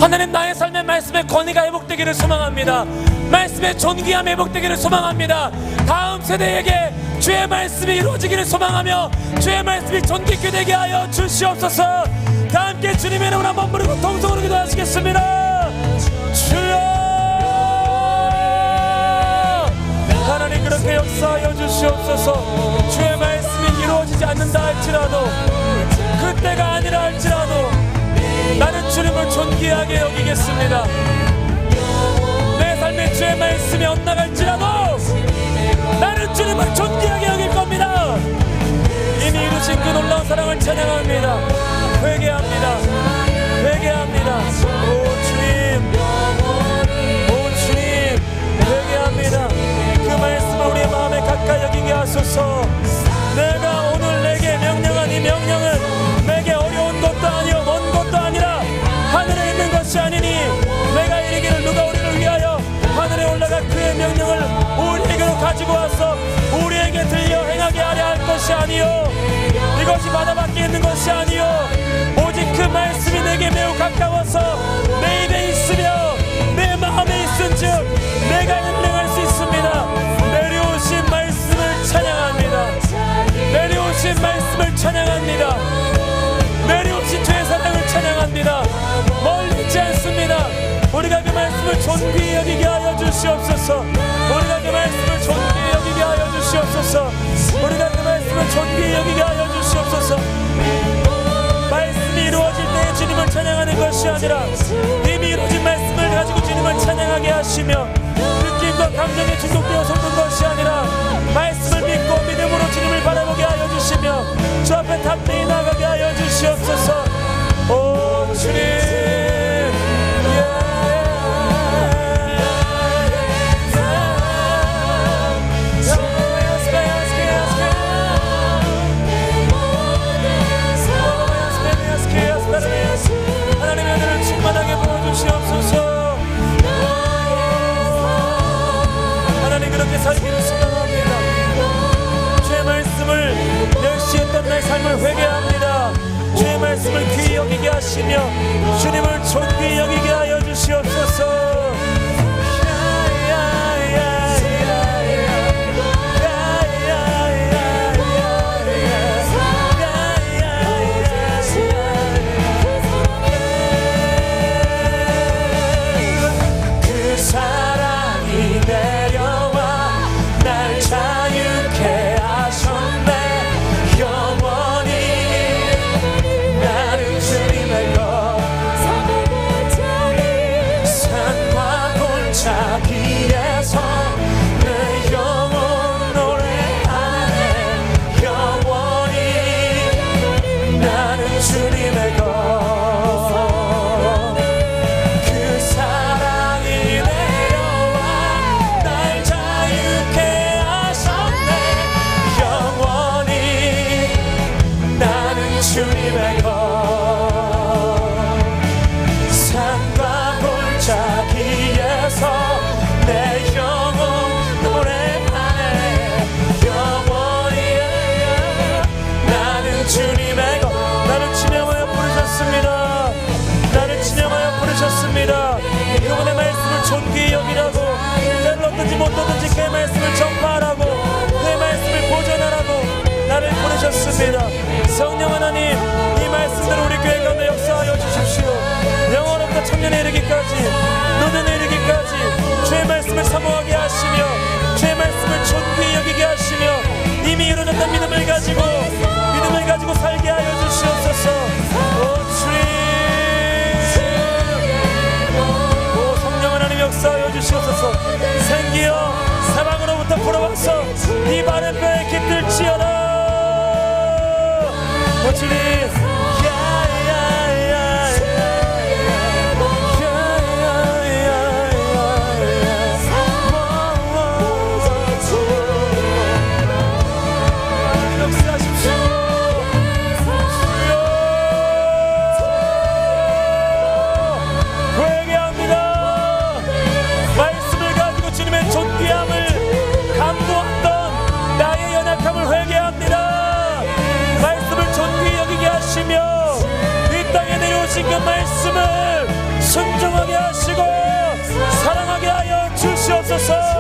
하나님, 나의 삶의 말씀의 권위가 회복되기를 소망합니다. 말씀의 존귀함 회복되기를 소망합니다. 다음 세대에게 주의 말씀이 이루어지기를 소망하며 주의 말씀이 존귀케 되게 하여 주시옵소서. 다 함께 주님의 이름으로 한번 부르고 통성으로 기도하시겠습니다. 주여, 하나님 그렇게 역사하여 주시옵소서. 주의 말씀이 이루어지지 않는다 할지라도, 그때가 아니라 할지라도 나는 주님을 존귀하게 여기겠습니다. 내 삶에 주의 말씀이 엇나갈지라도 나는 주님을 존귀하게 여길 겁니다. 이미 이루신 그 놀라운 사랑을 찬양합니다. 회개합니다. 회개합니다. 오 주님, 오 주님, 회개합니다. 그 말씀을 우리의 마음에 가까이 여기게 하소서. 내가 오늘 내게 명령한 이 명령은 내게 어려운 것도 아니요 먼 것도 아니라 하늘에 있는 것이 아니니, 내가 이르기를 누가 우리를 위하여 하늘에 올라가 그의 명령을 우리에게로 가지고 와서 우리에게 들려 행하게 하려 할 것이 아니요, 이것이 바다 밖에 있는 것이 아니요, 오직 그 말씀이 내게 매우 가까워서 내 입에 있으며 내 마음에 있은즉 내가 인행할 수 있습니다. 내려오신 말씀을 찬양합니다. 내려오신 말씀을 찬양합니다. 내려오신 주의 사랑을 찬양합니다. 멀리 있지 않습니다. 우리가 그 말씀을 존귀히 여기게 하여 주시옵소서. 우리가 그 말씀을 존귀히 여기게 하여 주시옵소서. 우리가 그 말씀을 존귀히 여기게 하여 주시옵소서. 말씀이 이루어질 때에 주님을 찬양하는 것이 아니라 이미 이루어진 말씀을 가지고 주님을 찬양하게 하시며, 느낌과 감정에 중독되어 속는 것이 아니라 말씀을 믿고 믿음으로 주님을 바라보게 하여 주시며 주 앞에 담대히 나가게 하여 주시옵소서. 오 주님, 하나님의 은혜를 충만하게 보여주시옵소서. 하나님 그렇게 살기를 소망합니다. 주의 말씀을 멸시했던 내 삶을 회개합니다. 주의 말씀을 귀히 여기게 하시며 주님을 존귀히 여기게 하여 주시옵소서. 그분의 말씀을 존귀히 여기라고, 때를 어떤지 못하든지 그의 말씀을 전파하라고, 그의 말씀을 보존하라고 나를 부르셨습니다. 성령 하나님, 이 말씀대로 우리 교회 가운데 역사하여 주십시오. 영원부터 천년에 이르기까지, 노년에 이르기까지 주의 말씀을 사모하게 하시며 주의 말씀을 존귀히 여기게 하시며 이미 이루어졌던 믿음을 가지고 살게 하여 주시옵소서. 오 주님, 역사하여 주시옵소서. 생기여 사방으로부터 불어와서 이 마른 뼈에 깃들지어다. 오 주님, 야야야야 말씀을 순종하게 하시고 사랑하게 하여 주시옵소서.